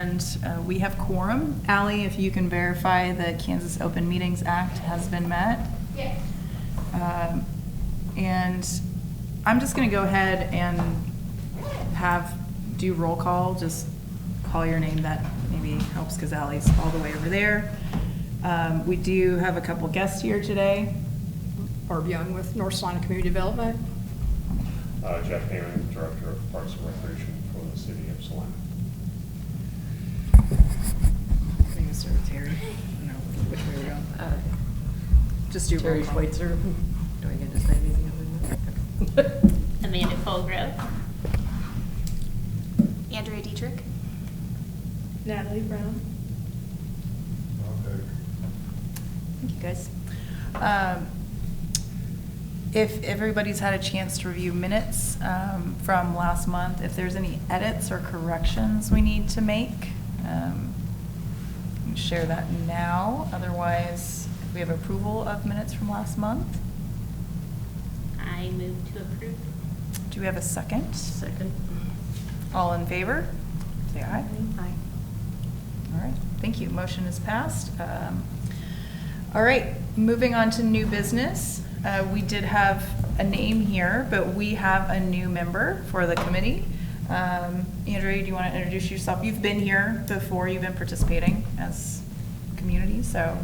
And we have quorum. Allie, if you can verify the Kansas Open Meetings Act has been met. Yes. And I'm just going to go ahead and do roll call. Just call your name. That maybe helps because Allie's all the way over there. We do have a couple guests here today. Barb Young with North Salina Community Development. Jeff Hammond, Director of Parks and Recreation for the City of Salina. I think it's start with Terry. No, which way we're going. Just do roll Terri call. Schweitzer. Do I get to say anything other than that? Amanda Colgrove. Andrea Dietrich. Natalie Brown. Thank you, guys. If everybody's had a chance to review minutes from last month, if there's any edits or corrections we need to make, we can share that now. Otherwise, we have approval of minutes from last month. I move to approve. Do we have a second? Second. All in favor? Say aye. Aye. All right, thank you. Motion is passed. All right, moving on to new business. We did have a name here, but we have a new member for the committee. Andrea, do you want to introduce yourself? You've been here before, you've been participating as community, so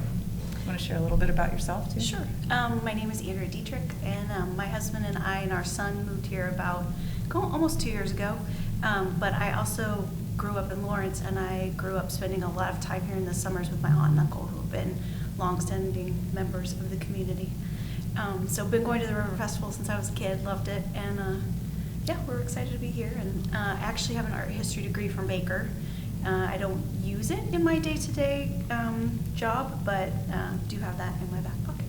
you want to share a little bit about yourself too? Sure. My name is Andrea Dietrich, and my husband and I and our son moved here about almost 2 years ago. But I also grew up in Lawrence, and I grew up spending a lot of time here in the summers with my aunt and uncle, who have been longstanding members of the community. So been going to the River Festival since I was a kid, loved it, and yeah, we're excited to be here. And I actually have an art history degree from Baker. I don't use it in my day-to-day job, but do have that in my back pocket.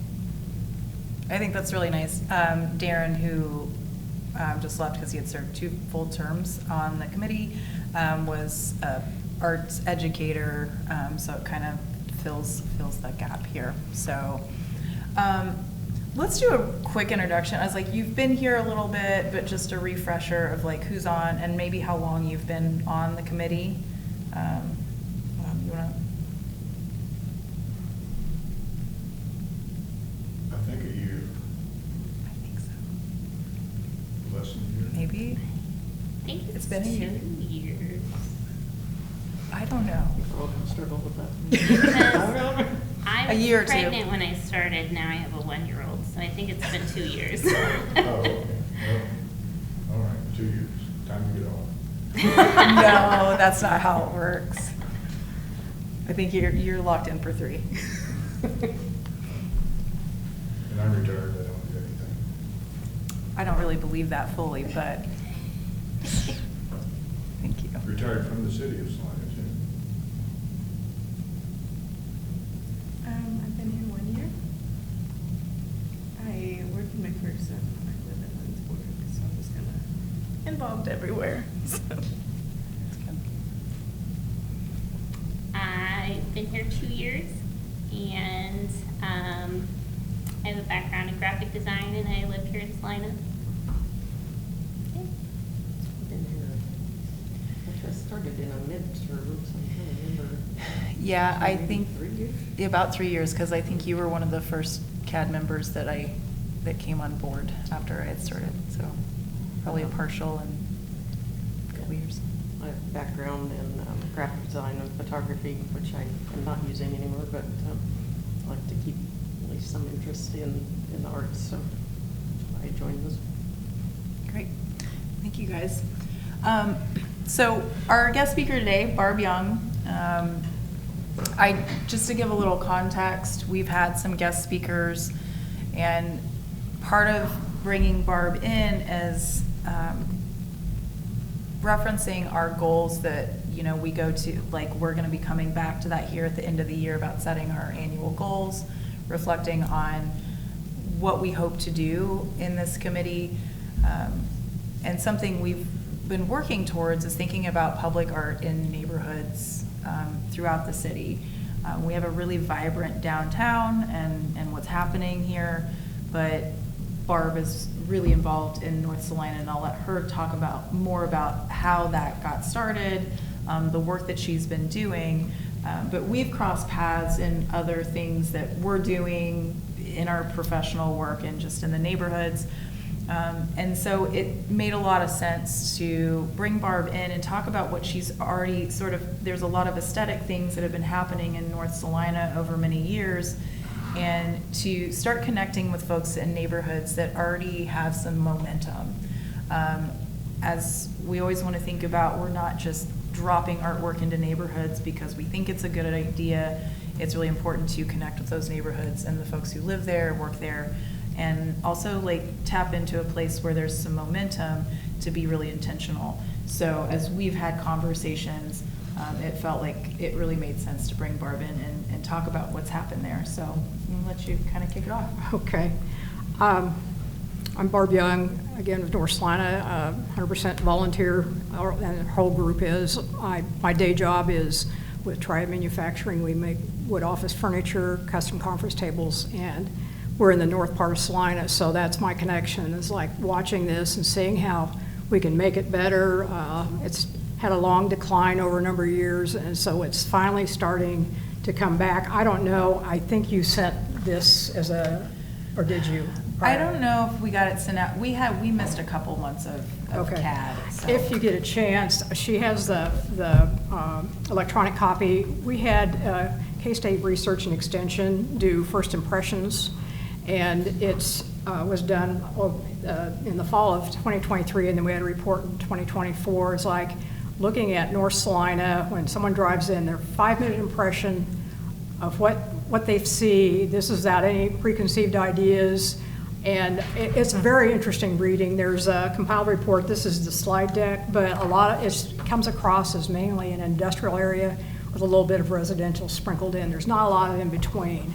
I think that's really nice. Darren, who just left because he had served 2 full terms on the committee, was an arts educator, so it kind of fills the gap here. So let's do a quick introduction. I was like, you've been here a little bit, but just a refresher of like who's on and maybe how long you've been on the committee. You want to? I think a year, I think so. less than a year. Maybe. I think It's been a year. 2 years. I don't know. We're all gonna struggle with that. Because I A was year or 2. pregnant when I started. Now I have a 1-year-old, so I think it's been 2 years. Oh, okay. Well, all right, 2 years, time to get on. No, that's not how it works. I think you're locked in for 3. And I'm retired, I don't do anything. I don't really believe that fully, but thank you. Retired from the city of Salina, too. I've been here 1 year. I work in McPherson. I live in Lindsborg, so I'm just kind of involved everywhere. So. I've been here 2 years, and I have a background in graphic design, and I live here in Salina. Been here. I started in a mid-term, so I'm trying to remember. Yeah, I Maybe think 3 years? about 3 years, because I think you were one of the first CAD members that came on board after I had started, so probably a partial and a couple years. I have background in graphic design and photography, which I am not using anymore, but I like to keep at least some interest in the arts, so I joined this. Great. Thank you, guys. So our guest speaker today, Barb Young. Just to give a little context, we've had some guest speakers, and part of bringing Barb in is referencing our goals that, we go to, like we're going to be coming back to that here at the end of the year about setting our annual goals, reflecting on what we hope to do in this committee. And something we've been working towards is thinking about public art in neighborhoods throughout the city. We have a really vibrant downtown and what's happening here, but Barb is really involved in North Salina, and I'll let her talk more about how that got started, the work that she's been doing. But we've crossed paths in other things that we're doing in our professional work and just in the neighborhoods. And so it made a lot of sense to bring Barb in and talk about what she's already there's a lot of aesthetic things that have been happening in North Salina over many years, and to start connecting with folks in neighborhoods that already have some momentum. As we always want to think about, we're not just dropping artwork into neighborhoods because we think it's a good idea. It's really important to connect with those neighborhoods and the folks who live there, work there, and also like tap into a place where there's some momentum to be really intentional. So as we've had conversations, it felt like it really made sense to bring Barb in and talk about what's happened there. So I'm gonna let you kind of kick it off. Okay. I'm Barb Young, again with North Salina, 100% volunteer, and the whole group is. My day job is with Triad Manufacturing. We make wood office furniture, custom conference tables, and we're in the north part of Salina, so that's my connection. It's like watching this and seeing how we can make it better. It's had a long decline over a number of years, and so it's finally starting to come back. I don't know, I think you sent this as or did you? I don't know if we got it sent out. We missed a couple months of Okay. CAD. So. If you get a chance, she has the electronic copy. We had K-State Research and Extension do first impressions, and it was done in the fall of 2023, and then we had a report in 2024. It's like looking at North Salina when someone drives in, their 5-minute impression of what they see. This is without any preconceived ideas. And it's very interesting reading. There's a compiled report. This is the slide deck, but a lot of it comes across as mainly an industrial area with a little bit of residential sprinkled in. There's not a lot of in between.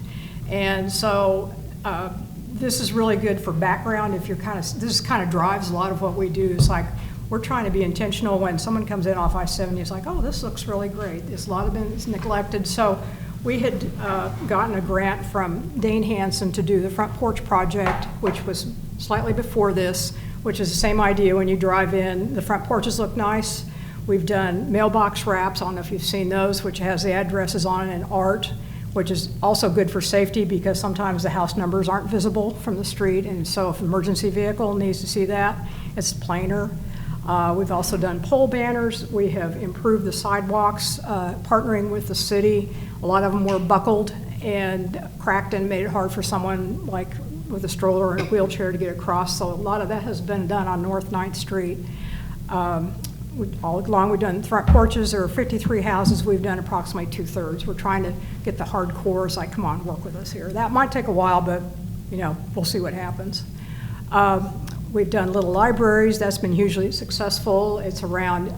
And so this is really good for background. If you're this kind of drives a lot of what we do. It's like we're trying to be intentional. When someone comes in off I-70, it's like, oh, this looks really great. There's a lot of it's neglected. So we had gotten a grant from Dane Hansen to do the front porch project, which was slightly before this, which is the same idea. When you drive in, the front porches look nice. We've done mailbox wraps, I don't know if you've seen those, which has the addresses on it in art, which is also good for safety because sometimes the house numbers aren't visible from the street, and so if an emergency vehicle needs to see that, it's plainer. We've also done pole banners. We have improved the sidewalks, partnering with the city. A lot of them were buckled and cracked and made it hard for someone like with a stroller or a wheelchair to get across. So a lot of that has been done on North 9th Street. All along we've done front porches. There are 53 houses. We've done approximately 2/3. We're trying to get the hardcore. It's like, come on, work with us here. That might take a while, but we'll see what happens. We've done little libraries. That's been hugely successful. It's around,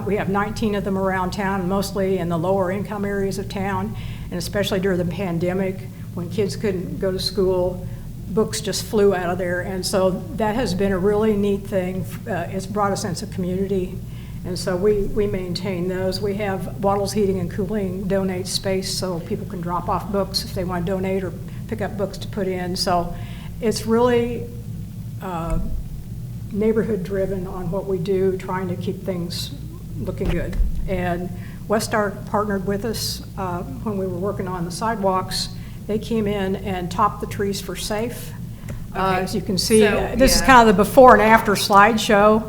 we have 19 of them around town, mostly in the lower income areas of town, and especially during the pandemic when kids couldn't go to school, books just flew out of there. And so that has been a really neat thing. It's brought a sense of community. And so we maintain those. We have Waddles Heating and Cooling donate space so people can drop off books if they want to donate or pick up books to put in. So it's really neighborhood driven on what we do, trying to keep things looking good. And Westar partnered with us when we were working on the sidewalks. They came in and topped the trees for safe. As you can see, this is kind of the before and after slideshow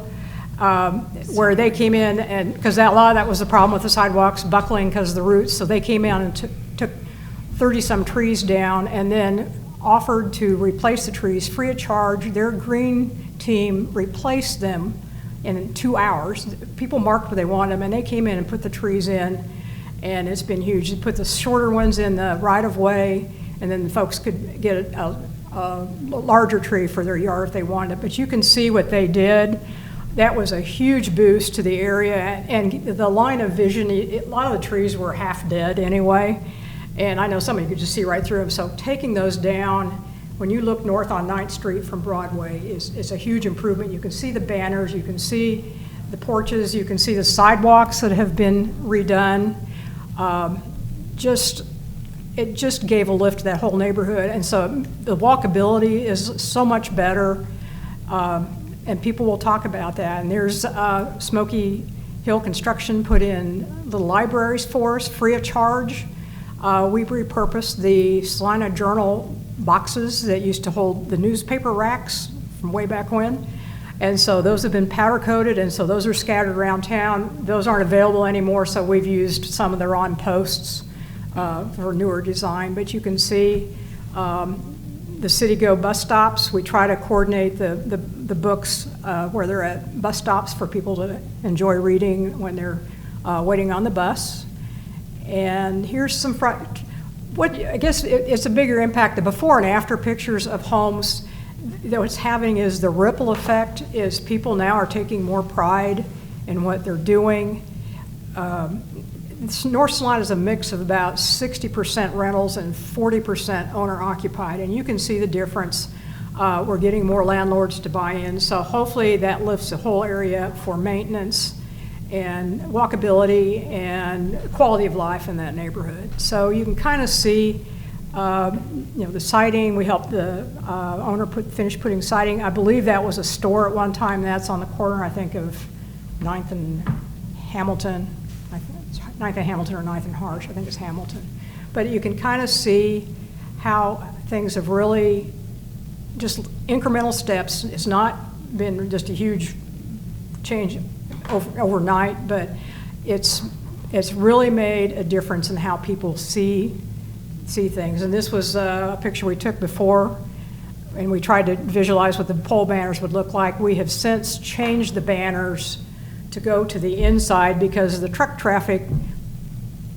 where they came in, and because a lot of that was the problem with the sidewalks buckling because of the roots. So they came in and took 30-some trees down and then offered to replace the trees free of charge. Their green team replaced them in 2 hours. People marked where they wanted them, and they came in and put the trees in, and it's been huge. They put the shorter ones in the right-of-way, and then the folks could get a larger tree for their yard if they wanted it. But you can see what they did. That was a huge boost to the area, and the line of vision, a lot of the trees were half dead anyway, and I know somebody could just see right through them. So taking those down, when you look north on 9th Street from Broadway, is a huge improvement. You can see the banners, you can see the porches, you can see the sidewalks that have been redone. It just gave a lift to that whole neighborhood, and so the walkability is so much better, and people will talk about that. And there's Smokey Hill Construction put in little libraries for us, free of charge. We repurposed the Salina Journal boxes that used to hold the newspaper racks from way back when. And so those have been powder coated, and so those are scattered around town. Those aren't available anymore, so we've used some of their on posts for newer design. But you can see the City Go bus stops. We try to coordinate the books where they're at bus stops for people to enjoy reading when they're waiting on the bus. And here's some I guess it's a bigger impact. The before and after pictures of homes that what's happening is the ripple effect is people now are taking more pride in what they're doing. North Salina is a mix of about 60% rentals and 40% owner occupied, and you can see the difference. We're getting more landlords to buy in, so hopefully that lifts the whole area up for maintenance and walkability and quality of life in that neighborhood. So you can kind of see, the siding. We helped the owner finish putting siding. I believe that was a store at one time. That's on the corner, I think, of 9th and Hamilton. I think it's 9th and Hamilton or 9th and Harsh. I think it's Hamilton. But you can kind of see how things have really just incremental steps. It's not been just a huge change overnight, but it's really made a difference in how people see things. And this was a picture we took before, and we tried to visualize what the pole banners would look like. We have since changed the banners to go to the inside because the truck traffic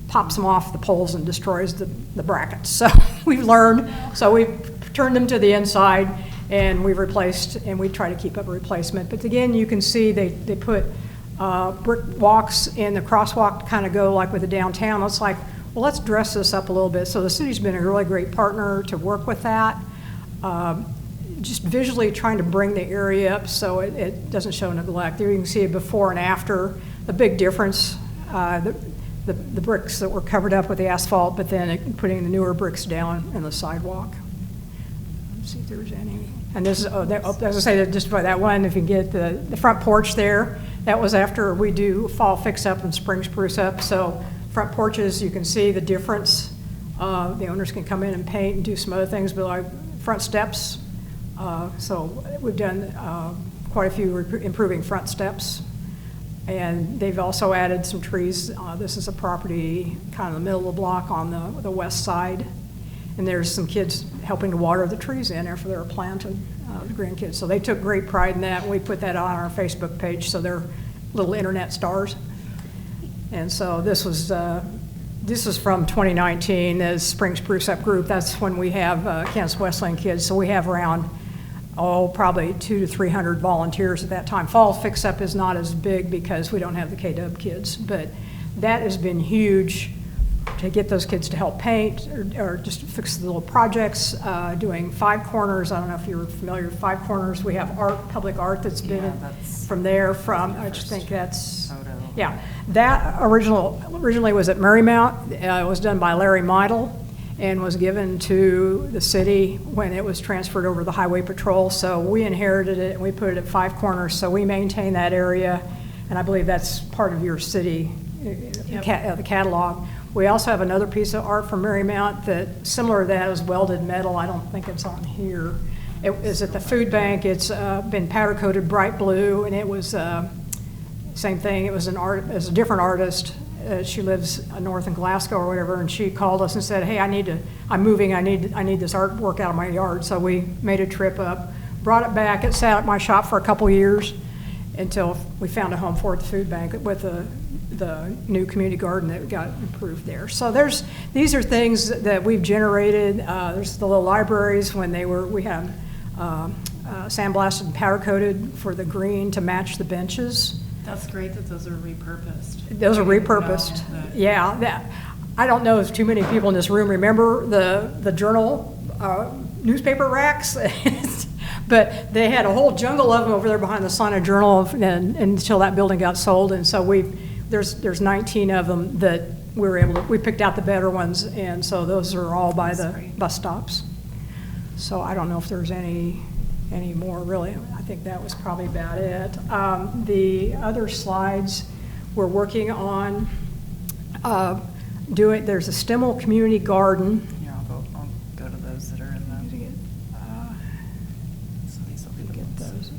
pops them off the poles and destroys the brackets. So we've learned, so we've turned them to the inside, and we've replaced, and we try to keep up a replacement. But again, you can see they put brick walks in the crosswalk to kind of go like with the downtown. It's like, well, let's dress this up a little bit. So the city's been a really great partner to work with that. Just visually trying to bring the area up so it doesn't show neglect. There you can see it before and after. The big difference, the bricks that were covered up with the asphalt, but then putting the newer bricks down in the sidewalk. Let's see if there's any. And this is, as I say, just by that one, if you get the front porch there, that was after we do fall fix up and spring spruce up. So front porches, you can see the difference. The owners can come in and paint and do some other things, but like front steps. So we've done quite a few improving front steps. And they've also added some trees. This is a property kind of in the middle of the block on the west side. And there's some kids helping to water the trees in after they were planted, the grandkids. So they took great pride in that, and we put that on our Facebook page, so they're little internet stars. And so this was from 2019, the Spring Spruce Up group. That's when we have Kansas Wesleyan kids. So we have around, probably 200 to 300 volunteers at that time. Fall Fix Up is not as big because we don't have the KW kids, but that has been huge to get those kids to help paint or just fix the little projects, doing Five Corners. I don't know if you're familiar with Five Corners. We have public art that's been from there. I just think that's, yeah. That originally was at Marymount. It was done by Larry Meidel and was given to the city when it was transferred over to the Highway Patrol. So we inherited it and we put it at Five Corners. So we maintain that area, and I believe that's part of your city, the catalog. We also have another piece of art from Marymount that, similar to that, is welded metal. I don't think it's on here. It is at the food bank. It's been powder coated bright blue, and it was same thing. It was a different artist. She lives north in Glasgow or whatever, and she called us and said, "Hey, I'm moving. I need this artwork out of my yard." So we made a trip up, brought it back. It sat at my shop for a couple years until we found a home for it at the food bank with the new community garden that got improved there. So these are things that we've generated. There's the little libraries when we had sandblasted and powder coated for the green to match the benches. That's great that those are repurposed. Those are repurposed. Yeah, I don't know if too many people in this room remember the journal newspaper racks. But they had a whole jungle of them over there behind the Salina Journal until that building got sold. And so there's 19 of them that we picked out the better ones, and so those are all by the bus stops. So I don't know if there's any more really. I think that was probably about it. The other slides We're working on there's a Stemmel Community Garden. Here, I'll go to those that are in the, so these will be the ones.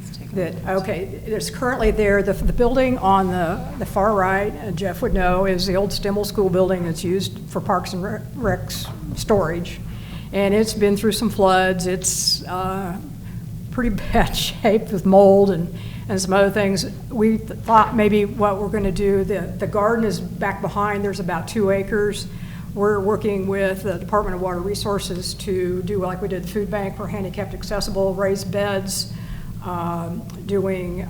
Let's take a look. There's currently there, the building on the far right, Jeff would know, is the old Stemmel School building that's used for Parks and Rec's storage. And it's been through some floods. It's pretty bad shape with mold and some other things. We thought maybe what we're going to do, the garden is back behind. There's about 2 acres. We're working with the Department of Water Resources to do like we did the food bank for handicapped accessible, raised beds, doing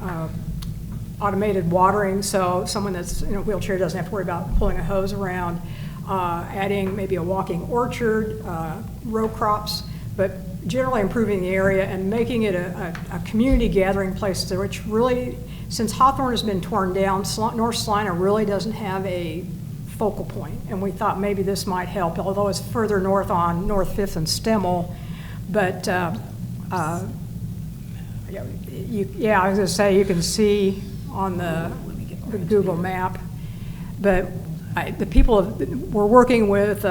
automated watering, so someone that's in a wheelchair doesn't have to worry about pulling a hose around, adding maybe a walking orchard, row crops, but generally improving the area and making it a community gathering place, which really, since Hawthorne has been torn down, North Salina really doesn't have a focal point, and we thought maybe this might help, although it's further north on North 5th and Stemmel, but I was going to say, you can see on the Google map, but the people, we're working with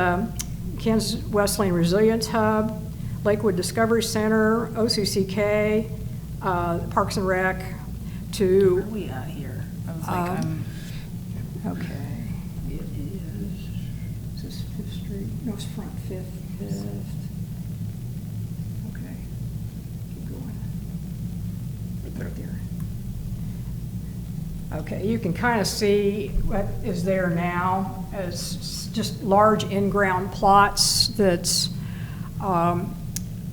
Kansas Wesleyan Resilience Hub, Lakewood Discovery Center, OCCK, Parks and Rec, Where to... are we at here? I was like, Okay, it is this 5th Street? No, it's front 5th. Okay, keep going. Right there. Okay, you can kind of see what is there now as just large in-ground plots that's,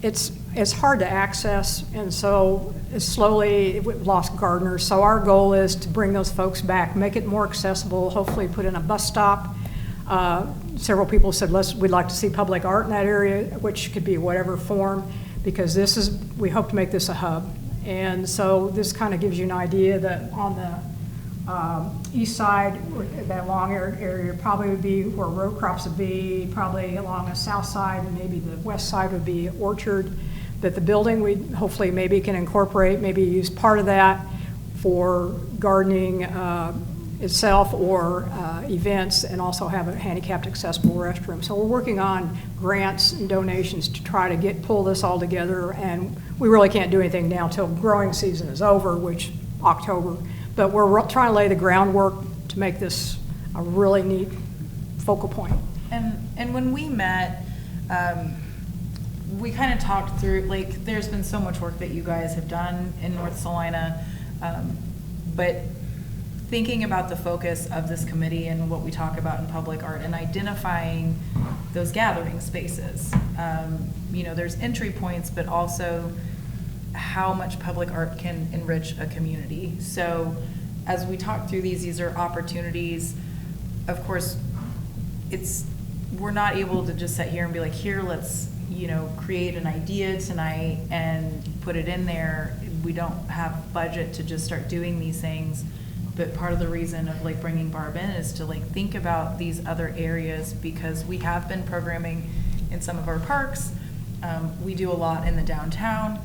it's hard to access, and so slowly we've lost gardeners. So our goal is to bring those folks back, make it more accessible, hopefully put in a bus stop. Several people said, we'd like to see public art in that area, which could be whatever form, because we hope to make this a hub. And so this kind of gives you an idea that on the east side, that long area probably would be where row crops would be, probably along the south side, and maybe the west side would be orchard. That the building we hopefully maybe can incorporate, maybe use part of that for gardening itself or events, and also have a handicapped accessible restroom. So we're working on grants and donations to try to pull this all together, and we really can't do anything now till growing season is over, which October. But we're trying to lay the groundwork to make this a really neat focal point. And when we met, we kind of talked through, like, there's been so much work that you guys have done in North Salina, but thinking about the focus of this committee and what we talk about in public art and identifying those gathering spaces. There's entry points, but also how much public art can enrich a community. So as we talk through these are opportunities. Of course, we're not able to just sit here and be like, here, let's create an idea tonight and put it in there. We don't have budget to just start doing these things. But part of the reason of like bringing Barb in is to like think about these other areas, because we have been programming in some of our parks. We do a lot in the downtown,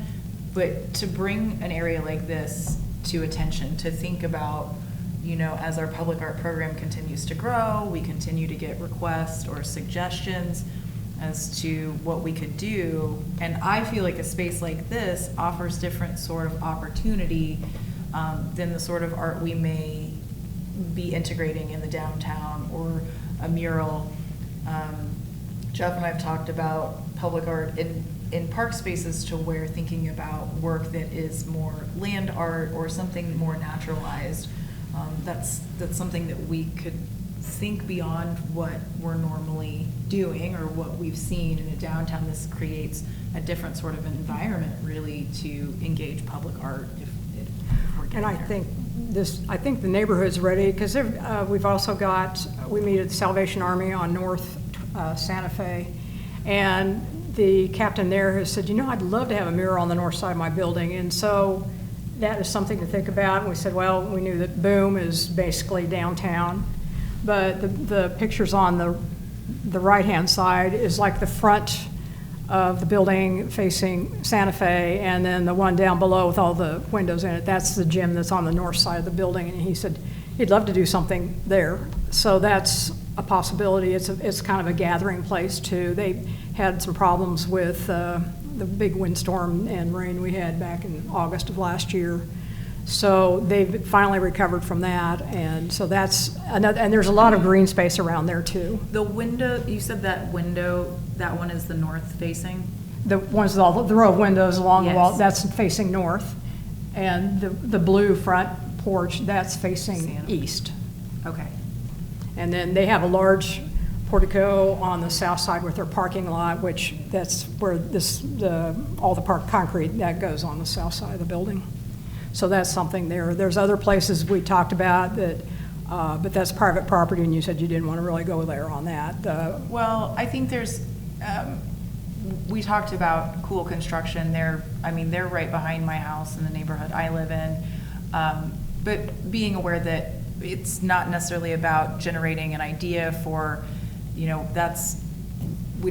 but to bring an area like this to attention, to think about, as our public art program continues to grow, we continue to get requests or suggestions as to what we could do. And I feel like a space like this offers different sort of opportunity than the sort of art we may be integrating in the downtown or a mural. Jeff and I have talked about public art in park spaces to where thinking about work that is more land art or something more naturalized. That's something that we could think beyond what we're normally doing or what we've seen in a downtown. This creates a different sort of environment really to engage public art if we're getting And I there. think the neighborhood's ready, because we've also we meet at the Salvation Army on North Santa Fe, and the captain there has said, I'd love to have a mural on the north side of my building, and so that is something to think about. And we said, well, we knew that Boom is basically downtown, but the pictures on the right-hand side is like the front of the building facing Santa Fe, and then the one down below with all the windows in it, that's the gym that's on the north side of the building. And he said he'd love to do something there. So that's a possibility. It's kind of a gathering place too. They had some problems with the big windstorm and rain we had back in August of last year. So they've finally recovered from that, and so that's another, and there's a lot of green space around there too. The window, you said that window, that one is the north facing? The ones with all the row of windows along the wall, Yes. that's facing north. And the blue front porch, that's facing Santa. east. Okay. And then they have a large portico on the south side with their parking lot, which that's where all the concrete, that goes on the south side of the building. So that's something there. There's other places we talked about that, but that's private property, and you said you didn't want to really go there on that. Well, I think there's, we talked about Cool Construction. They're right behind my house in the neighborhood I live in. But being aware that it's not necessarily about generating an idea for, we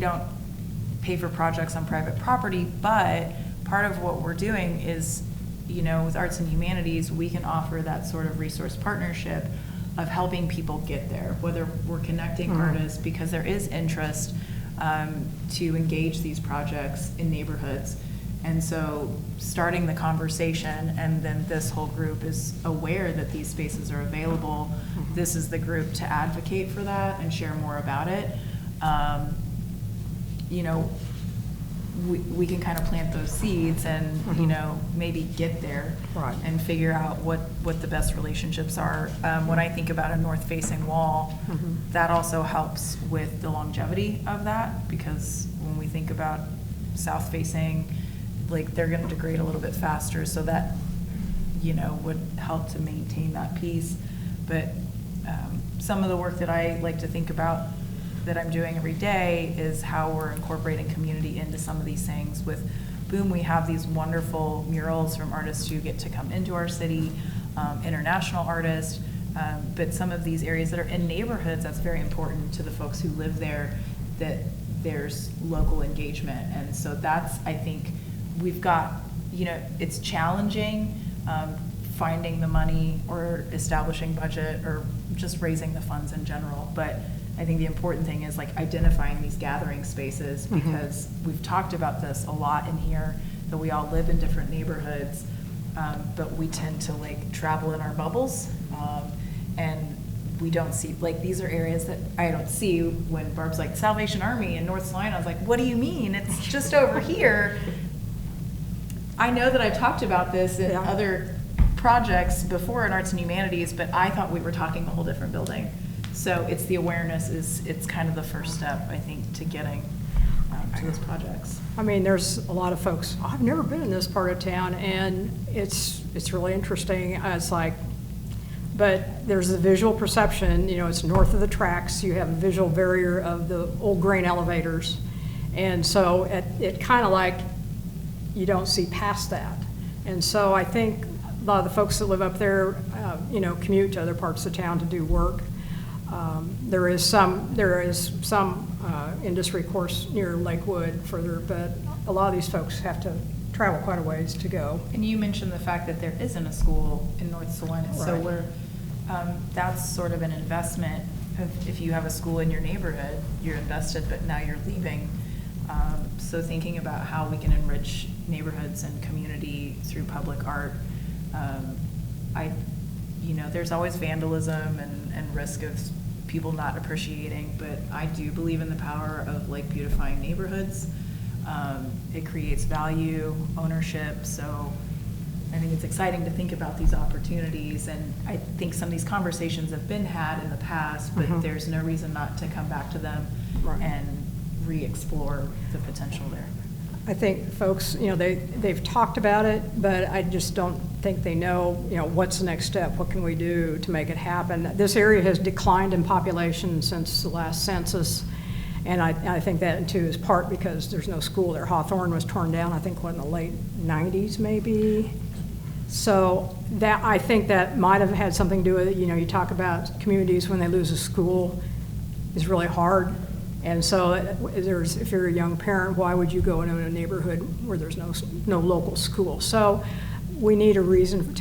don't pay for projects on private property, but part of what we're doing is, with arts and humanities, we can offer that sort of resource partnership of helping people get there, whether we're connecting artists because there is interest to engage these projects in neighborhoods. And so starting the conversation, and then this whole group is aware that these spaces are available. This is the group to advocate for that and share more about it. We can kind of plant those seeds and, maybe get there. Right. And figure out what the best relationships are. When I think about a north-facing wall, that also helps with the longevity of that, because when we think about south-facing, they're gonna degrade a little bit faster, so that, would help to maintain that piece. But some of the work that I like to think about that I'm doing every day is how we're incorporating community into some of these things. With Boom, we have these wonderful murals from artists who get to come into our city, international artists, but some of these areas that are in neighborhoods, that's very important to the folks who live there, that there's local engagement. And so that's, I think, we've got, it's challenging finding the money or establishing budget or just raising the funds in general. But I think the important thing is identifying these gathering spaces, because we've talked about this a lot in here, that we all live in different neighborhoods, but we tend to travel in our bubbles, and we don't see, these are areas that I don't see. When Barb's like, Salvation Army in North Salina, I was like, what do you mean? It's just over here. I know that I've talked about this in other projects before in arts and humanities, but I thought we were talking a whole different building. So it's the awareness it's kind of the first step, I think, to getting to those projects. There's a lot of folks, I've never been in this part of town, and it's really interesting. But there's the visual perception, it's north of the tracks. You have a visual barrier of the old grain elevators. And so it kind of you don't see past that. And so I think a lot of the folks that live up there, commute to other parts of town to do work. There is some industry, of course, near Lakewood further, but a lot of these folks have to travel quite a ways to go. And you mentioned the fact that there isn't a school in North Salina, so Right. That's sort of an investment. If you have a school in your neighborhood, you're invested, but now you're leaving. So thinking about how we can enrich neighborhoods and community through public art. There's always vandalism and risk of people not appreciating, but I do believe in the power of beautifying neighborhoods. It creates value, ownership, so I think it's exciting to think about these opportunities, and I think some of these conversations have been had in the past, but there's no reason not to come back to them and re-explore the potential there. I think folks, they've talked about it, but I just don't think they know, what's the next step? What can we do to make it happen? This area has declined in population since the last census, and I think that too is part because there's no school there. Hawthorne was torn down, I think, in the late 90s maybe. So I think that might have had something to do with it. You talk about communities when they lose a school is really hard And so if you're a young parent, why would you go into a neighborhood where there's no local school? So we need a reason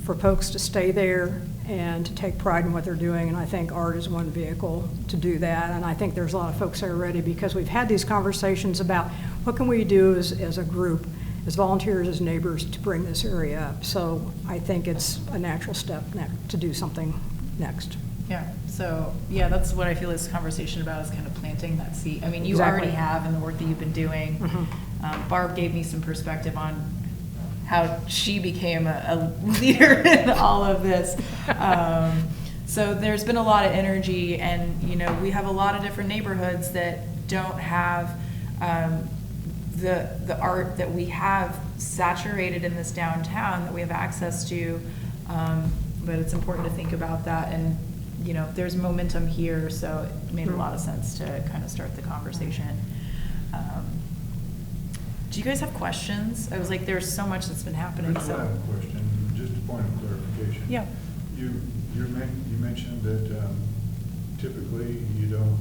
for folks to stay there and to take pride in what they're doing, and I think art is one vehicle to do that. And I think there's a lot of folks there already, because we've had these conversations about what can we do as a group, as volunteers, as neighbors, to bring this area up. So I think it's a natural step to do something next. Yeah, so, yeah, that's what I feel this conversation about, is kind of planting that seed. I mean, you Exactly. already have in the work that you've been doing. Barb gave me some perspective on how she became a leader in all of this. So there's been a lot of energy, and, you know, we have a lot of different neighborhoods that don't have the art that we have saturated in this downtown that we have access to. But it's important to think about that, and, you know, there's momentum here, so it made a lot of sense to kind of start the conversation. Do you guys have questions? I was like, there's so much that's been happening, Rich, I so. have a question, just a point of clarification. Yeah. You mentioned that typically you don't,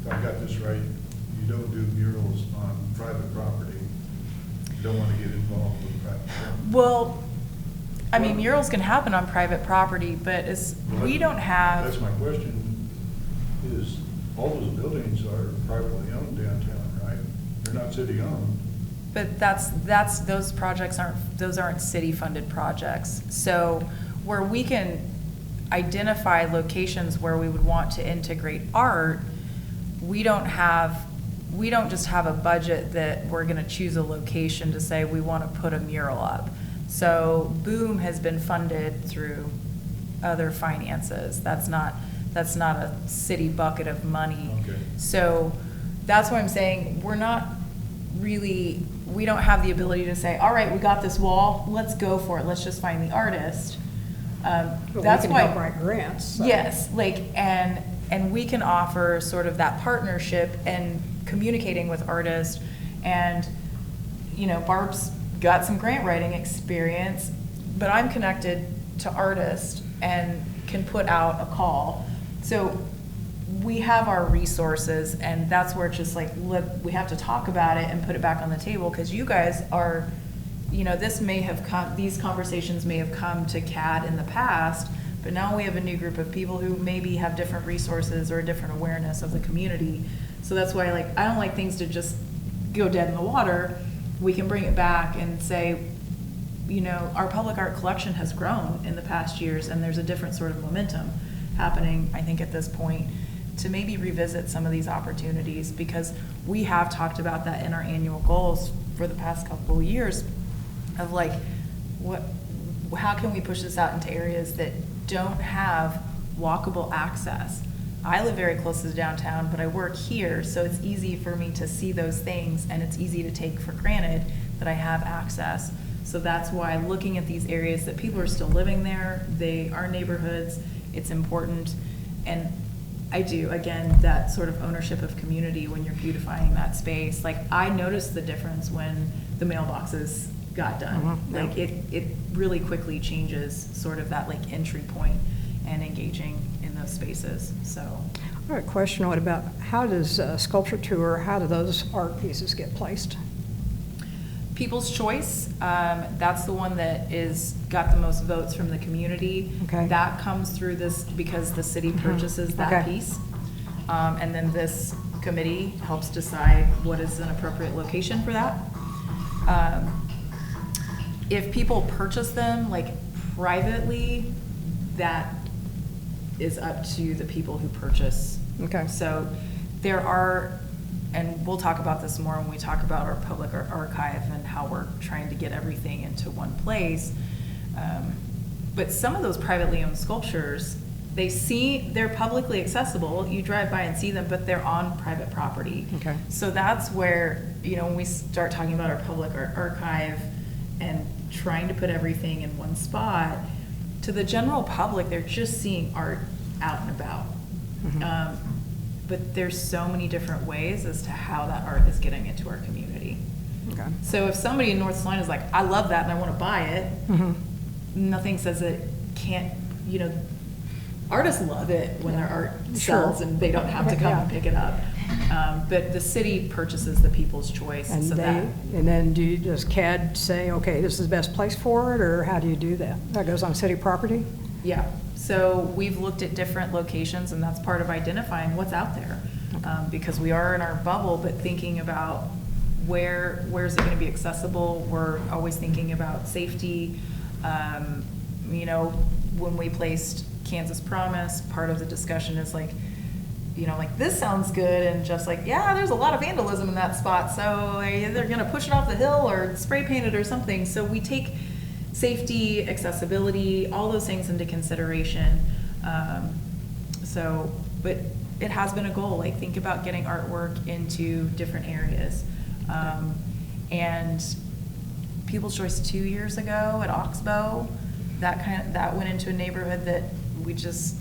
if I got this right, you don't do murals on private property. You don't want to get involved with private property. Well, I mean, murals can happen on private property, but we don't have. That's my question, is all those buildings are privately owned downtown, right? They're not city-owned. But those projects aren't city-funded projects. So where we can identify locations where we would want to integrate art, we don't just have a budget that we're gonna choose a location to say we wanna put a mural up. So Boom has been funded through other finances. That's not a city bucket of money. Okay. So that's why I'm saying we don't have the ability to say, all right, we got this wall, let's go for it, let's just find the artist. Well, That's we can why. help write grants. So. Yes, and we can offer sort of that partnership and communicating with artists. And, you know, Barb's got some grant writing experience, but I'm connected to artists and can put out a call. So we have our resources, and that's where it's just like, we have to talk about it and put it back on the table, because you guys are, you know, these conversations may have come to CAD in the past, but now we have a new group of people who maybe have different resources or a different awareness of the community. So that's why, like, I don't like things to just go dead in the water. We can bring it back and say, you know, our public art collection has grown in the past years, and there's a different sort of momentum happening, I think, at this point, to maybe revisit some of these opportunities, because we have talked about that in our annual goals for the past couple of years of like, how can we push this out into areas that don't have walkable access? I live very close to downtown, but I work here, so it's easy for me to see those things, and it's easy to take for granted that I have access. So that's why looking at these areas that people are still living there, they are neighborhoods, it's important. And I do, again, that sort of ownership of community when you're beautifying that space. Like, I noticed the difference when the mailboxes got done. Like, it really quickly changes sort of that like entry point and engaging in those spaces, so. I have a question about how does Sculpture Tour, how do those art pieces get placed? People's Choice, that's the one that got the most votes from the community. Okay. That comes through this because the city purchases that Okay. piece. And then this committee helps decide what is an appropriate location for that. If people purchase them like privately, that is up to the people who purchase. Okay. So there are, and we'll talk about this more when we talk about our public archive and how we're trying to get everything into one place. But some of those privately owned sculptures, they're publicly accessible. You drive by and see them, but they're on private property. Okay. So that's where, you know, when we start talking about our public archive and trying to put everything in one spot, to the general public, they're just seeing art out and about. But there's so many different ways as to how that art is getting into our community. Okay. So if somebody in North Salina is like, I love that and I want to buy it, nothing says it can't, you know, artists love it when their art Sure. sells and they don't have to come Yeah. and pick it up. But the city purchases the People's Choice, And so they, that, and then does CAD say, okay, this is the best place for it, or how do you do that? That goes on city property? yeah. So we've looked at different locations, and that's part of identifying what's out there. Because we are in our bubble, but thinking about where's it gonna be accessible? We're always thinking about safety. You know, when we placed Kansas Promise, part of the discussion is like, you know, like, this sounds good, and just like, yeah, there's a lot of vandalism in that spot, so they're either gonna push it off the hill or spray paint it or something. So we take safety, accessibility, all those things into consideration. But it has been a goal, like, think about getting artwork into different areas. And People's Choice 2 years ago at Oxbow, that went into a neighborhood that we just,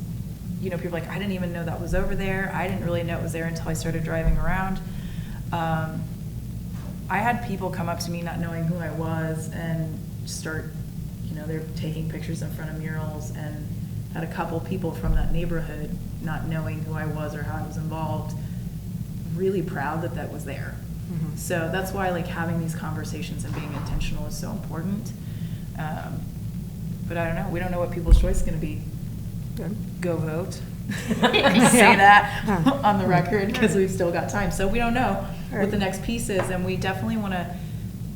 you know, people are like, I didn't even know that was over there. I didn't really know it was there until I started driving around. I had people come up to me not knowing who I was and start, you know, they're taking pictures in front of murals, and had a couple people from that neighborhood not knowing who I was or how I was involved, really proud that that was there. Mhm. So that's why, like, having these conversations and being intentional is so important. But I don't know, we don't know what People's Choice is gonna be. Good. Go vote. Yeah. Say that Yeah. on the record, because we've still got time. So we don't know what Right. the next piece is, and we definitely want to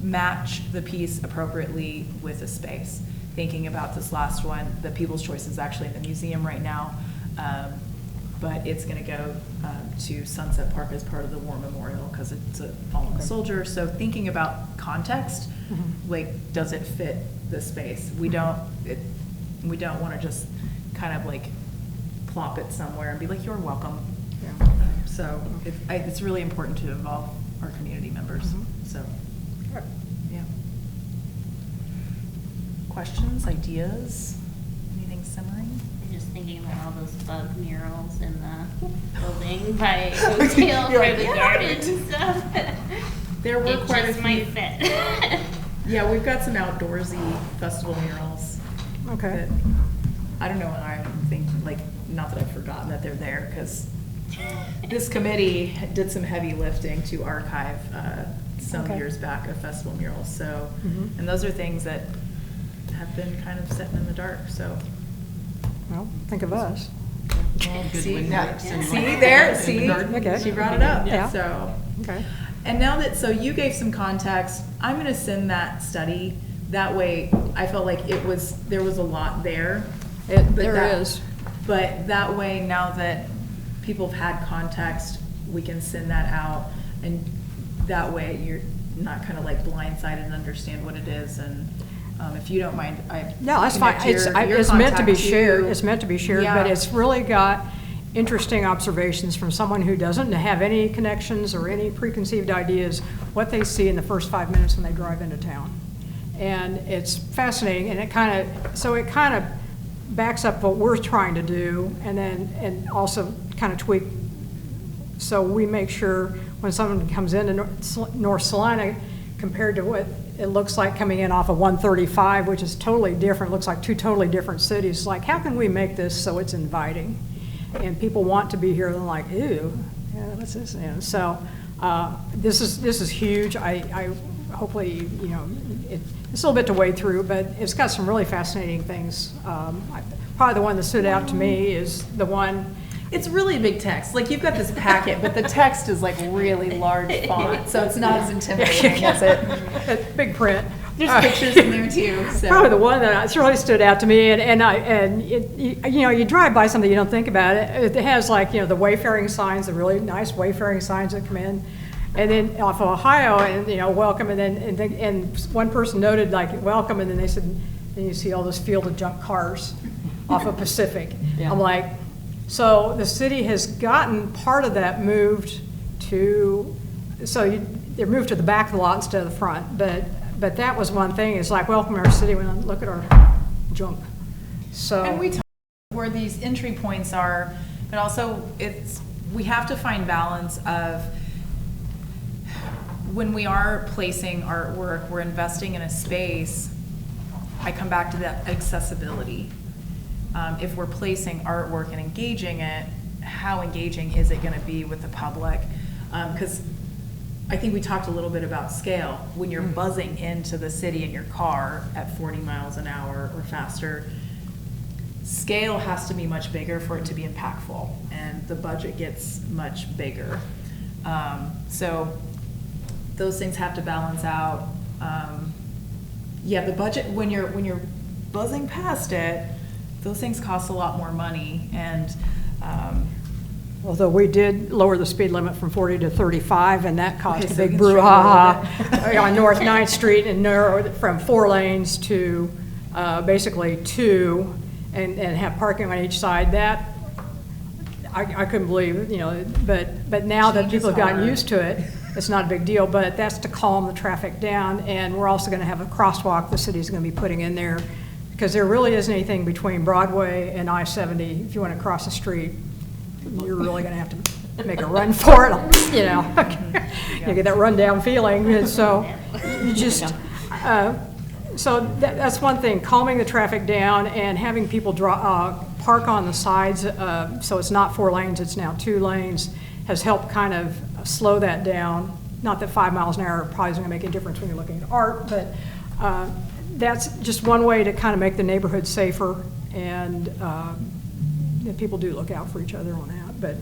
match the piece appropriately with a space. Thinking about this last one, the People's Choice is actually in the museum right now, but it's going to go to Sunset Park as part of the War Memorial, because it's a fallen Okay. soldier. So thinking about context, Mhm. like, does it fit the space? We don't want to just kind of like plop it somewhere and be like, you're welcome. Yeah. So it's really important to involve our community members, Mhm. so, Good. yeah. Questions, ideas, anything simmering? I'm just thinking about all those bug murals in the building by Oakdale You're for like, the yeah. garden and stuff. There were It quite a just might few. fit. Yeah, we've got some outdoorsy festival murals. Okay. that I don't know, I think, like, not that I've forgotten that they're there, because this committee did some heavy lifting to archive some Okay. years back of festival murals, so, Mhm. and those are things that have been kind of sitting in the dark, so. Well, think of us. Well, Good see, wind now- breaks and see like- there, in the see, garden. Okay. she brought it up, Yeah. so. Okay. And now that, so you gave some context, I'm gonna send that study, that way, I felt like there was a lot there. But There that- is. But that way, now that people have had context, we can send that out, and that way you're not kind of like blindsided and understand what it is, and if you don't mind, I. No, that's fine. connect your It's meant to be contact shared. to- It's meant to be shared, Yeah. but it's really got interesting observations from someone who doesn't have any connections or any preconceived ideas, what they see in the first 5 minutes when they drive into town. And it's fascinating, and it kind of backs up what we're trying to do, and also kind of tweak. So we make sure when someone comes into North Salina, compared to what it looks like coming in off of 135, which is totally different, looks like two totally different cities, like, how can we make this so it's inviting? And people want to be here, they're like, ew, yeah, what's this? And so this is huge. I hopefully, you know, it's a little bit to wade through, but it's got some really fascinating things. Probably the one that stood out to me is the one. It's really big text, like, you've got this packet, but the text is like really large font, so it's not as intimidating as it. Big print. There's pictures in there too, so. Probably the one that really stood out to me, you know, you drive by something, you don't think about it. It has, like, you know, the wayfaring signs, the really nice wayfaring signs that come in, and then off of Ohio, and, you know, welcome, and one person noted, like, welcome, and then they said, then you see all this field of junk cars off of Pacific. Yeah. I'm like, so the city has gotten part of that moved to, they're moved to the back of the lot instead of the front, but that was one thing, it's like, welcome to our city, when I look at our junk, so. And we talk where these entry points are, but also we have to find balance of when we are placing artwork, we're investing in a space. I come back to that accessibility. if we're placing artwork and engaging it, how engaging is it gonna be with the public? Because I think we talked a little bit about scale. When you're buzzing into the city in your car at 40 miles an hour or faster, scale has to be much bigger for it to be impactful, and the budget gets much bigger. So those things have to balance out. Yeah, the budget, when you're buzzing past it, those things cost a lot more money, and Although we did lower the speed limit from 40 to 35, and that caused Okay, a so we big can straighten brouhaha on North 9th Street, and narrowed it from 4 lanes to basically 2, and have parking on each side. That, I couldn't believe, but now that Change people is have gotten hard. used to it, it's not a big deal, but that's to calm the traffic down, and we're also gonna have a crosswalk the city's gonna be putting in there, because there really isn't anything between Broadway and I-70. If you wanna cross the street, you're really gonna have to make a run for it, You get that rundown feeling, and so you just, so that's one thing, calming the traffic down and having people park on the sides, so it's not 4 lanes, it's now 2 lanes, has helped kind of slow that down. Not that 5 miles an hour probably isn't gonna make a difference when you're looking at art, but that's just one way to kind of make the neighborhood safer, and that people do look out for each other on that. But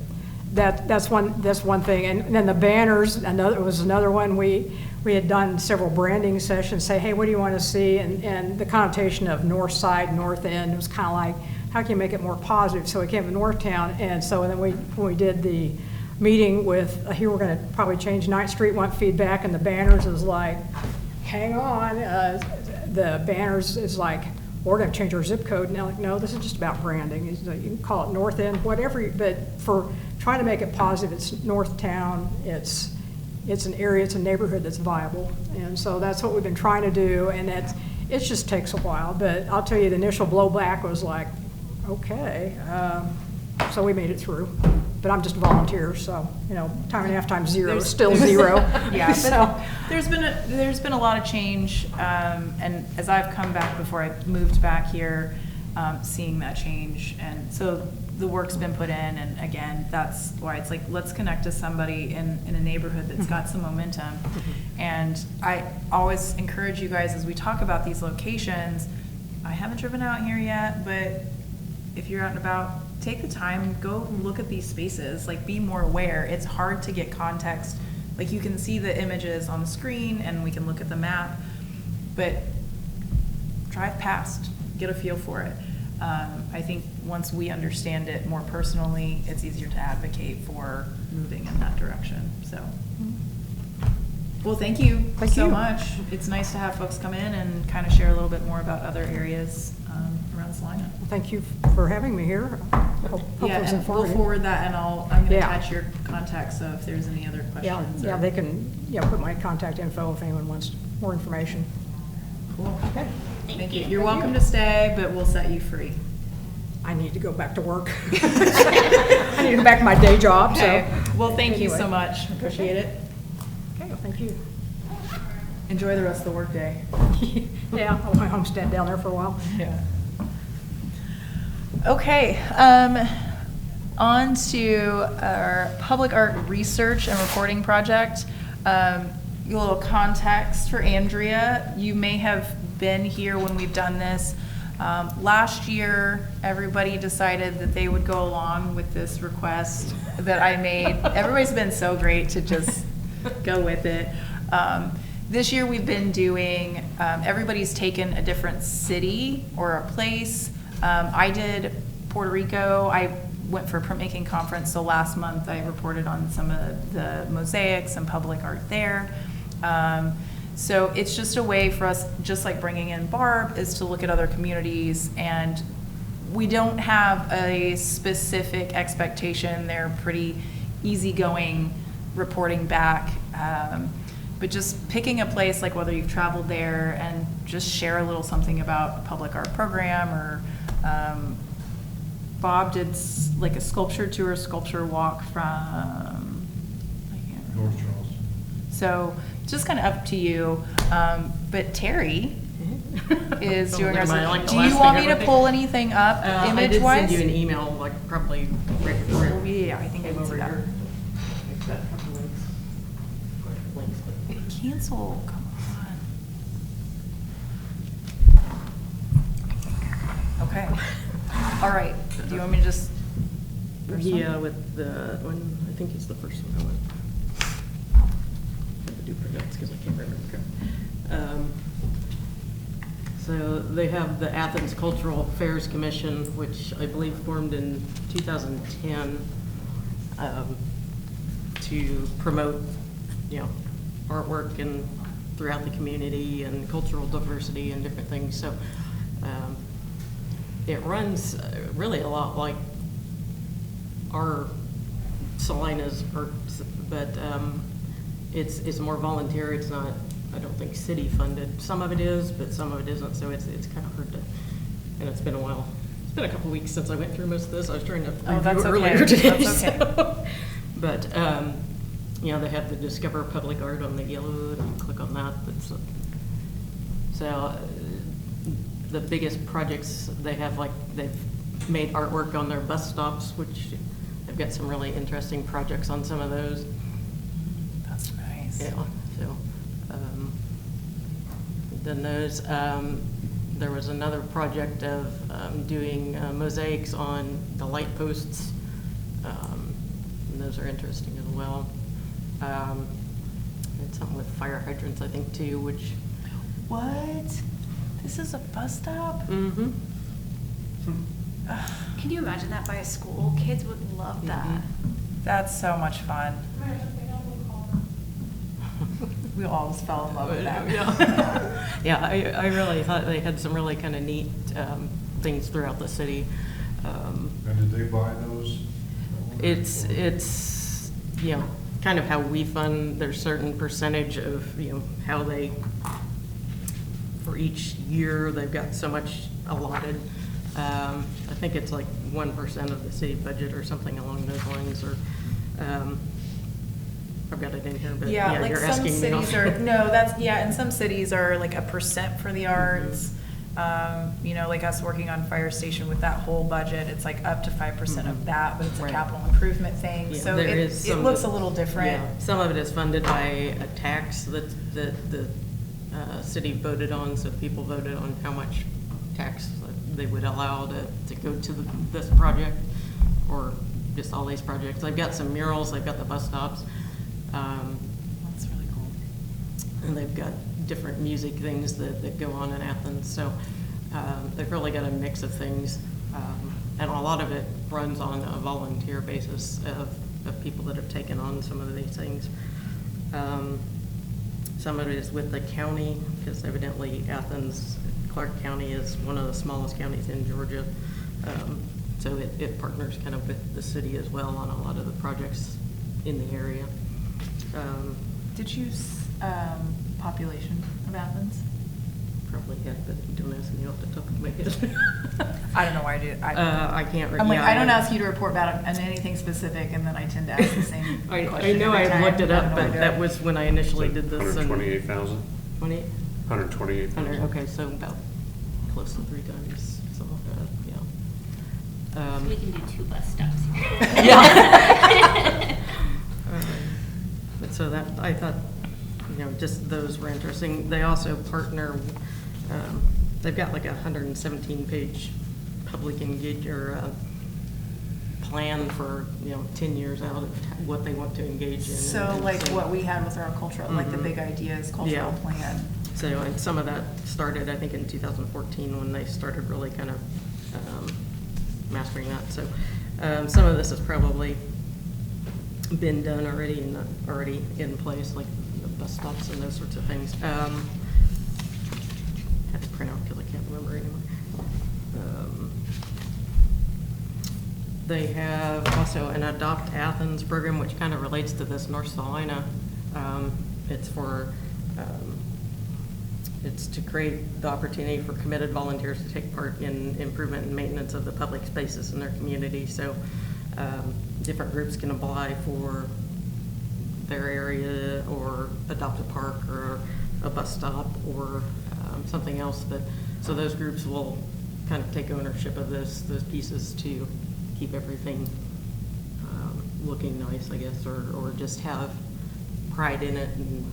that's one thing. And then the banners, was another one. We had done several branding sessions, say, hey, what do you want to see? And the connotation of north side, north end was kind of like, how can you make it more positive? So we came to Northtown, and so then when we did the meeting with, here we're going to probably change 9th Street, want feedback, and the banners is like, hang on. The banners is like, we're going to change our zip code. And they're like, no, this is just about branding. You can call it North End, whatever, but for trying to make it positive, it's Northtown, it's an area, it's a neighborhood that's viable. And so that's what we've been trying to do, and it just takes a while. But I'll tell you, the initial blowback was like, okay. So we made it through. But I'm just a volunteer, so, time and a half times 0 is still 0. Yeah, So- but there's been a lot of change, and as I've come back before I moved back here, seeing that change, and so the work's been put in, and again, that's why it's like, let's connect to somebody in a neighborhood that's got some momentum. And I always encourage you guys, as we talk about these locations, I haven't driven out here yet, but if you're out and about, take the time, go look at these spaces, like, be more aware. It's hard to get context. Like, you can see the images on the screen and we can look at the map, but drive past, get a feel for it. I think once we understand it more personally, it's easier to advocate for moving in that direction, so. Well, thank you Thank so you. much. It's nice to have folks come in and kind of share a little bit more about other areas around Salina. Thank you for having me here. Hope it Yeah, was and we'll informative. forward that, and I'm gonna Yeah. attach your contact, so if there's any other Yeah, questions. yeah, or- they can, put my contact info if anyone wants more information. Cool. Okay. Thank you. You're welcome to stay, but we'll set you free. I need to go back to work. I need to go back to my day job, so. Okay. Well, thank you so Anyway. much. Appreciate it. Okay, well, thank you. Enjoy the rest of the workday. Yeah, I'll my homestead down there for a while. Yeah. Okay, on to our public art research and reporting project. A little context for Andrea. You may have been here when we've done this. Last year, everybody decided that they would go along with this request that I made. Everybody's been so great to just go with it. This year we've been doing, everybody's taken a different city or a place. I did Puerto Rico. I went for a printmaking conference, so last month I reported on some of the mosaics and public art there. So it's just a way for us, just like bringing in Barb, is to look at other communities, and we don't have a specific expectation. They're pretty easygoing reporting back. But just picking a place, like whether you've traveled there, and just share a little something about a public art program, or Bob did like a sculpture tour, sculpture walk from, I can't remember. North Charles. So just kind of up to you. But Terri is Don't doing think our, my, like, the do last you want thing me I to would pull think. anything up I did image-wise? send you an email, like, probably right before. Oh, yeah, I think I came can see over that. here. I've got a couple links. Links, but- Cancel, come on. Okay, all right, do you want me to just? first one? Yeah, with the, one, I think it's the first one I went. I have to do printouts because I can't remember. So they have the Athens Cultural Affairs Commission, which I believe formed in 2010 to promote, you know, artwork and throughout the community and cultural diversity and different things. So it runs really a lot like our Salina's arts, but it's more volunteer. It's not, I don't think, city funded. Some of it is, but some of it isn't. So it's kind of hard to. And it's been a while. It's been a couple weeks since I went through most of this. I was trying to review that's it okay. earlier today. That's okay. So. But you know, they have the Discover Public Art on the yellow, and you click on that. So the biggest projects they have, like they've made artwork on their bus stops, which they've got some really interesting projects on some of those. That's nice. Yeah, so, then those, there was another project of doing mosaics on the light posts. And those are interesting as well. And something with fire hydrants, I think, too, which. What? This is a bus stop? Mm-hmm. Can you imagine that by a school? Kids would love that. That's so much fun. We always fell in love with that. Yeah, yeah, I really thought they had some really kind of neat things throughout the city. And did they buy those? It's, you know, kind of how we fund. There's certain percentage of, you know, how they, for each year, they've got so much allotted. I think it's like 1% of the city budget or something along those lines, or, I've got it in here, but Yeah, yeah, like you're some asking me. cities are, no, that's, yeah, and some cities are like 1% for the arts. You know, like us working on Fire Station with that whole budget, it's like up to 5% of that, but it's a Right. capital improvement thing. Yeah, So there it is some looks a that- little different. Yeah, some of it is funded by a tax that the city voted on, so people voted on how much tax they would allow to go to this project, or just all these projects. They've got some murals, they've got the bus stops. That's really cool. And they've got different music things that go on in Athens. So they've really got a mix of things. And a lot of it runs on a volunteer basis of people that have taken on some of these things. Some of it is with the county, because evidently Athens, Clark County is one of the smallest counties in Georgia. So it partners kind of with the city as well on a lot of the projects in the area. Did you, population of Athens? Probably had, but don't ask me off the top of my head. I don't know why I did. I can't. I'm like, yeah, I don't ask you to report about on anything specific, and then I tend to ask the same I question know every I time. looked it I up, don't know but what that to do. was when I initially did this. 128,000? 20? 128,000. Okay, so about close to 3 times. So, yeah. We can do 2 bus stops. Yeah. But so that, I thought, you know, just those were interesting. They also partner, they've got like a 117-page public engage or plan for, you know, 10 years out of what they want to engage in. So And like what we had with our cultural, like the Mhm. big ideas, cultural Yeah. plan. So, and some of that started, I think, in 2014 when they started really kind of mastering that. So some of this has probably been done already and already in place, like the bus stops and those sorts of things. I have to print out because I can't remember anymore. They have also an Adopt Athens program, which kind of relates to this North Salina. It's for it's to create the opportunity for committed volunteers to take part in improvement and maintenance of the public spaces in their community. So different groups can apply for their area or adopt a park or a bus stop or something else that, so those groups will kind of take ownership of those pieces to keep everything looking nice, I guess, or just have pride in it and,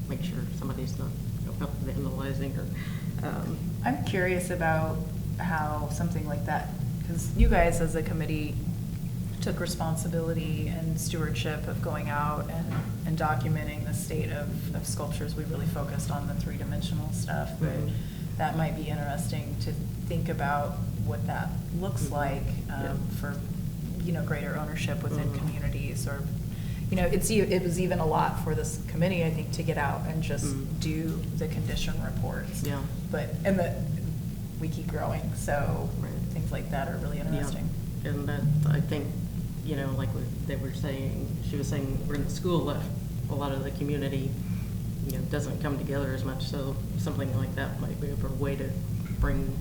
make sure somebody's not out vandalizing or. I'm curious about how something like that, because you guys as a committee took responsibility and stewardship of going out and documenting the state of sculptures. We really focused on the three-dimensional stuff, but Mhm. that might be interesting to think about what that looks Mhm. like Yeah. for, greater ownership within Mhm. communities, or, it was even a lot for this committee, I think, to get out and just do the condition reports. Yeah. We keep growing, so Right. things like that are really interesting. Yeah. And that, I think, like they were saying, she was saying, we're in the school, a lot of the community, doesn't come together as much, so something like that might be a way to bring,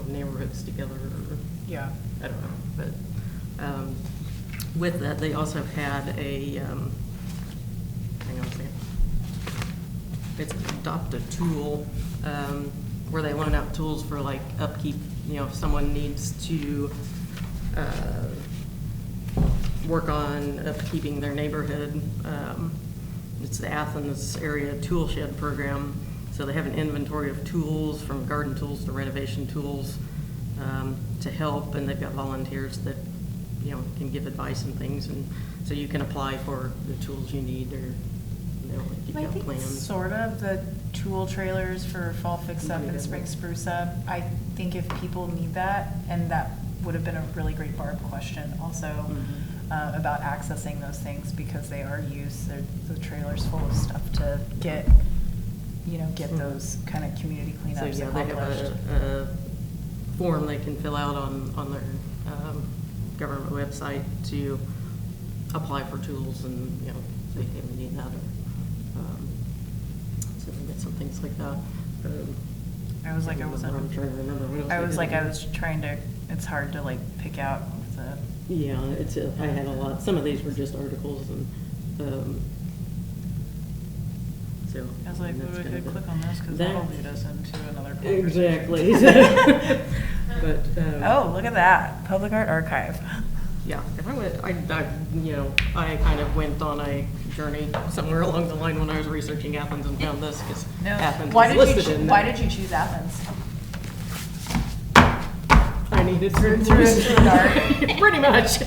neighborhoods together, or, Yeah. I don't know, but, with that, they also had a, hang on a second. It's an adopt a tool, where they loan out tools for like upkeep, if someone needs to, work on upkeeping their neighborhood. It's the Athens Area Tool Shed Program. So they have an inventory of tools, from garden tools to renovation tools, to help, and they've got volunteers that, can give advice and things, and so you can apply for the tools you need, or, you've I got think plans. sort of the tool trailers for fall fix up Yeah. and spring spruce up. I think if people need that, and that would have been a really great Barb question also, Mhm. about accessing those things, because they are used, the trailer's full of stuff to get, Mhm. those kind of community So, cleanups yeah, they have accomplished. a form they can fill out on their government website to apply for tools, and, say, hey, we need that, or, so we get some things like that. I was like, I wasn't. I'm trying to remember what else. I was had. like, I was trying to, it's hard to like pick out the. Yeah, I had a lot, some of these were just articles, and, so. I was like, that's we kind could of click on this, because that- that'll lead us into another conversation. Exactly. But, Oh, look at that, Public Art Archive. yeah, if I kind of went on a journey somewhere along the line when I was researching Athens and found this, because No. Athens Why is did listed in. Why did you choose Athens? I needed Through a dart? Pretty much.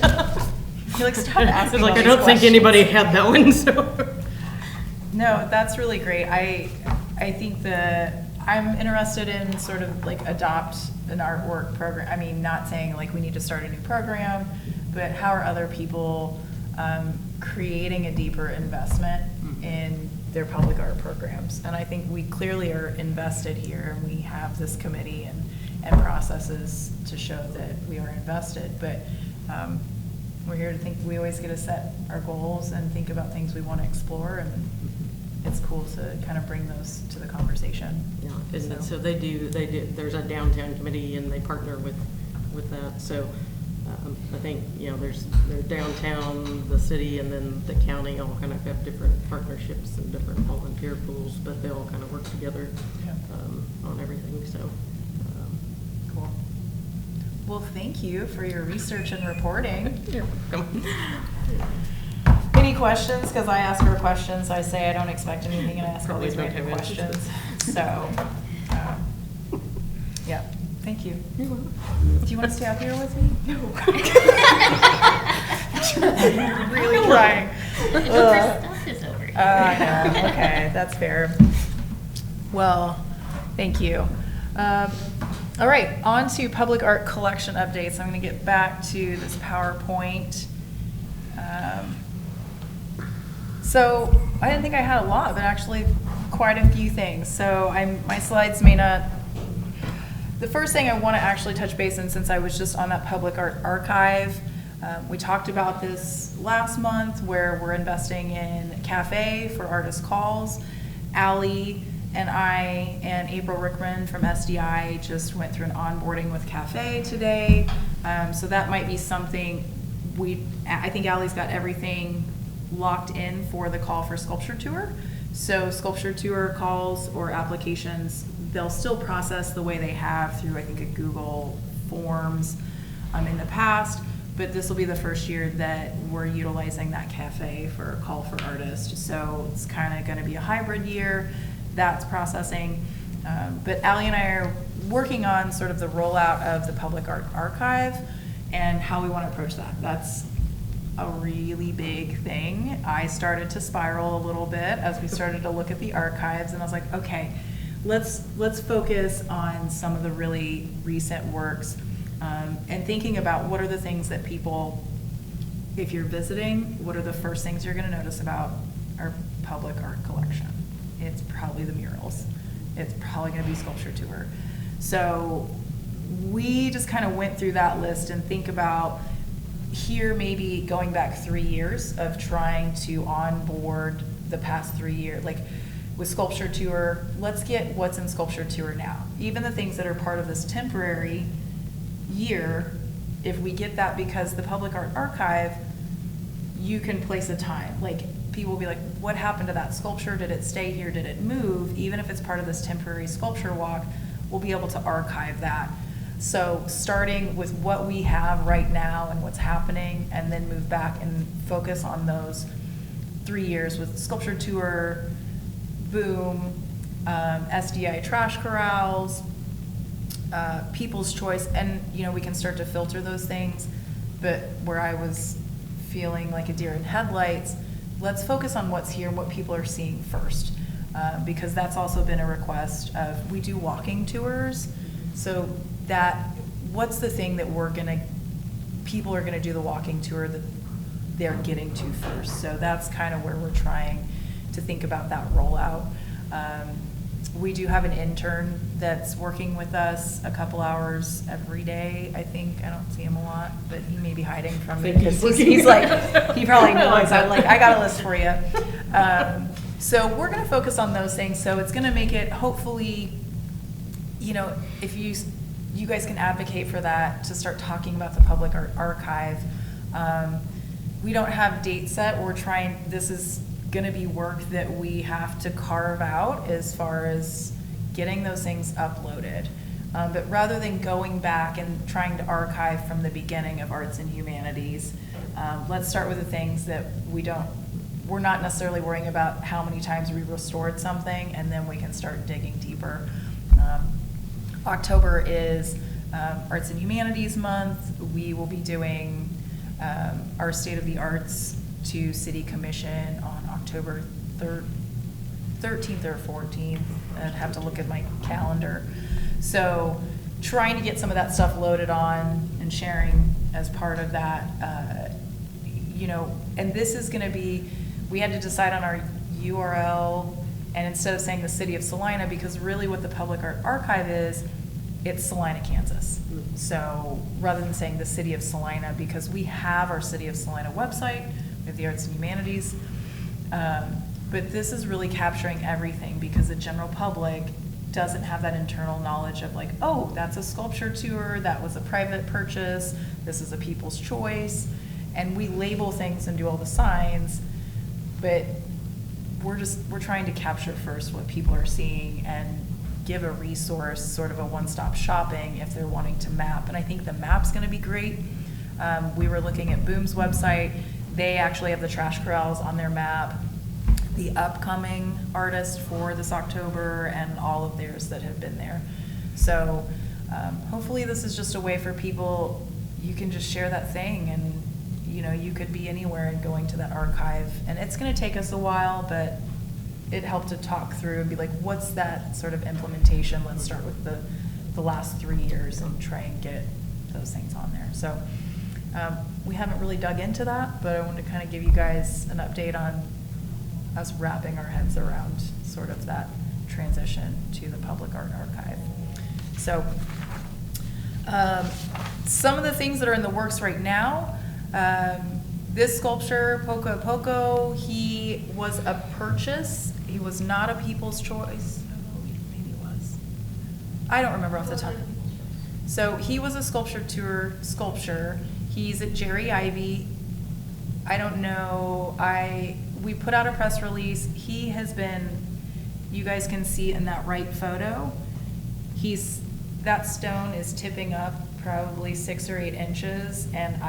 You're like, stop asking It's like, all I these don't think questions. anybody had that one, so. No, that's really great. I think I'm interested in sort of like adopt an artwork program. I mean, not saying like we need to start a new program, but how are other people creating a deeper investment in their public art programs? And I think we clearly are invested here, and we have this committee and processes to show that we are invested. But we're here to think, we always get to set our goals and think about things we want to explore, and it's cool to kind of bring those to the conversation. Yeah, and so they do, there's a downtown committee, and they partner with that, so, I think, there's downtown, the city, and then the county all kind of have different partnerships and different volunteer pools, but they all kind of work together, Yeah. on everything, so. Cool. Well, thank you for your research and reporting. You're welcome. Any questions? Because I ask her questions, I say I don't expect anything, and I ask all these Probably don't random have answers. questions. So, yeah, thank you. You're welcome. Do you want to stay out here with me? No. Really trying. The stuff is over here. I know, okay, that's fair. Well, thank you. All right, on to public art collection updates. I'm going to get back to this PowerPoint. So I didn't think I had a lot, but actually quite a few things. So my slides may not. The first thing I want to actually touch base in, since I was just on that public art archive, we talked about this last month, where we're investing in a cafe for artist calls. Allie and I and April Rickman from SDI just went through an onboarding with cafe today. So that might be something I think Allie's got everything locked in for the Call for Sculpture tour. So sculpture tour calls or applications, they'll still process the way they have through, I think, a Google Forms in the past, but this will be the first year that we're utilizing that cafe for a call for artists. So it's kind of going to be a hybrid year. That's processing. But Allie and I are working on sort of the rollout of the Public Art Archive and how we want to approach that. That's a really big thing. I started to spiral a little bit as we started to look at the archives, and I was like, okay, let's focus on some of the really recent works, and thinking about what are the things that people, if you're visiting, what are the first things you're going to notice about our public art collection? It's probably the murals. It's probably going to be sculpture tour. So we just kind of went through that list and think about here maybe going back 3 years of trying to onboard the past 3 years. Like with sculpture tour, let's get what's in sculpture tour now. Even the things that are part of this temporary year, if we get that, because the Public Art Archive, you can place a time. Like people will be like, what happened to that sculpture? Did it stay here? Did it move? Even if it's part of this temporary sculpture walk, we'll be able to archive that. So starting with what we have right now and what's happening, and then move back and focus on those 3 years with sculpture tour, boom, SDI trash corrals, people's choice, and we can start to filter those things. But where I was feeling like a deer in headlights, let's focus on what's here and what people are seeing first, because that's also been a request of, we do walking tours, so that what's the thing that people are gonna do the walking tour that they're getting to first. So that's kind of where we're trying to think about that rollout. We do have an intern that's working with us a couple hours every day, I think. I don't see him a lot, but he may be hiding from me because he's like, he probably knows. I'm like, I got a list for you. So we're gonna focus on those things. So it's gonna make it, hopefully, if you guys can advocate for that, to start talking about the Public Art Archive. We don't have date set. We're trying, this is going to be work that we have to carve out as far as getting those things uploaded. But rather than going back and trying to archive from the beginning of arts and humanities, let's start with the things that we're not necessarily worrying about how many times we restored something, and then we can start digging deeper. October is Arts and Humanities Month. We will be doing our State of the Arts to City Commission on October 13th or 14th. I'd have to look at my calendar. So trying to get some of that stuff loaded on and sharing as part of that, and this is going to be, we had to decide on our URL, and instead of saying the City of Salina, because really what the Public Art Archive is, it's Salina, Kansas. So rather than saying the City of Salina, because we have our City of Salina website, we have the Arts and Humanities, but this is really capturing everything, because the general public doesn't have that internal knowledge of like, oh, that's a sculpture tour, that was a private purchase, this is a people's choice, and we label things and do all the signs, but we're trying to capture first what people are seeing and give a resource, sort of a one-stop shopping if they're wanting to map. And I think the map's going to be great. We were looking at Boom's website. They actually have the trash corrals on their map, the upcoming artists for this October, and all of theirs that have been there. So hopefully this is just a way for people, you can just share that thing, and you could be anywhere and going to that archive. And it's going to take us a while, but it helped to talk through and be like, what's that sort of implementation? Let's start with the last 3 years and try and get those things on there. So we haven't really dug into that, but I wanted to kind of give you guys an update on us wrapping our heads around sort of that transition to the Public Art Archive. So some of the things that are in the works right now, this sculpture, Poco a Poco, he was a purchase. He was not a people's choice. Oh, maybe it was. I don't remember off the top. So he was a sculpture tour sculpture. He's at Jerry Ivy. I don't know. we put out a press release. He has been, you guys can see in that right photo, that stone is tipping up probably 6 or 8 inches, and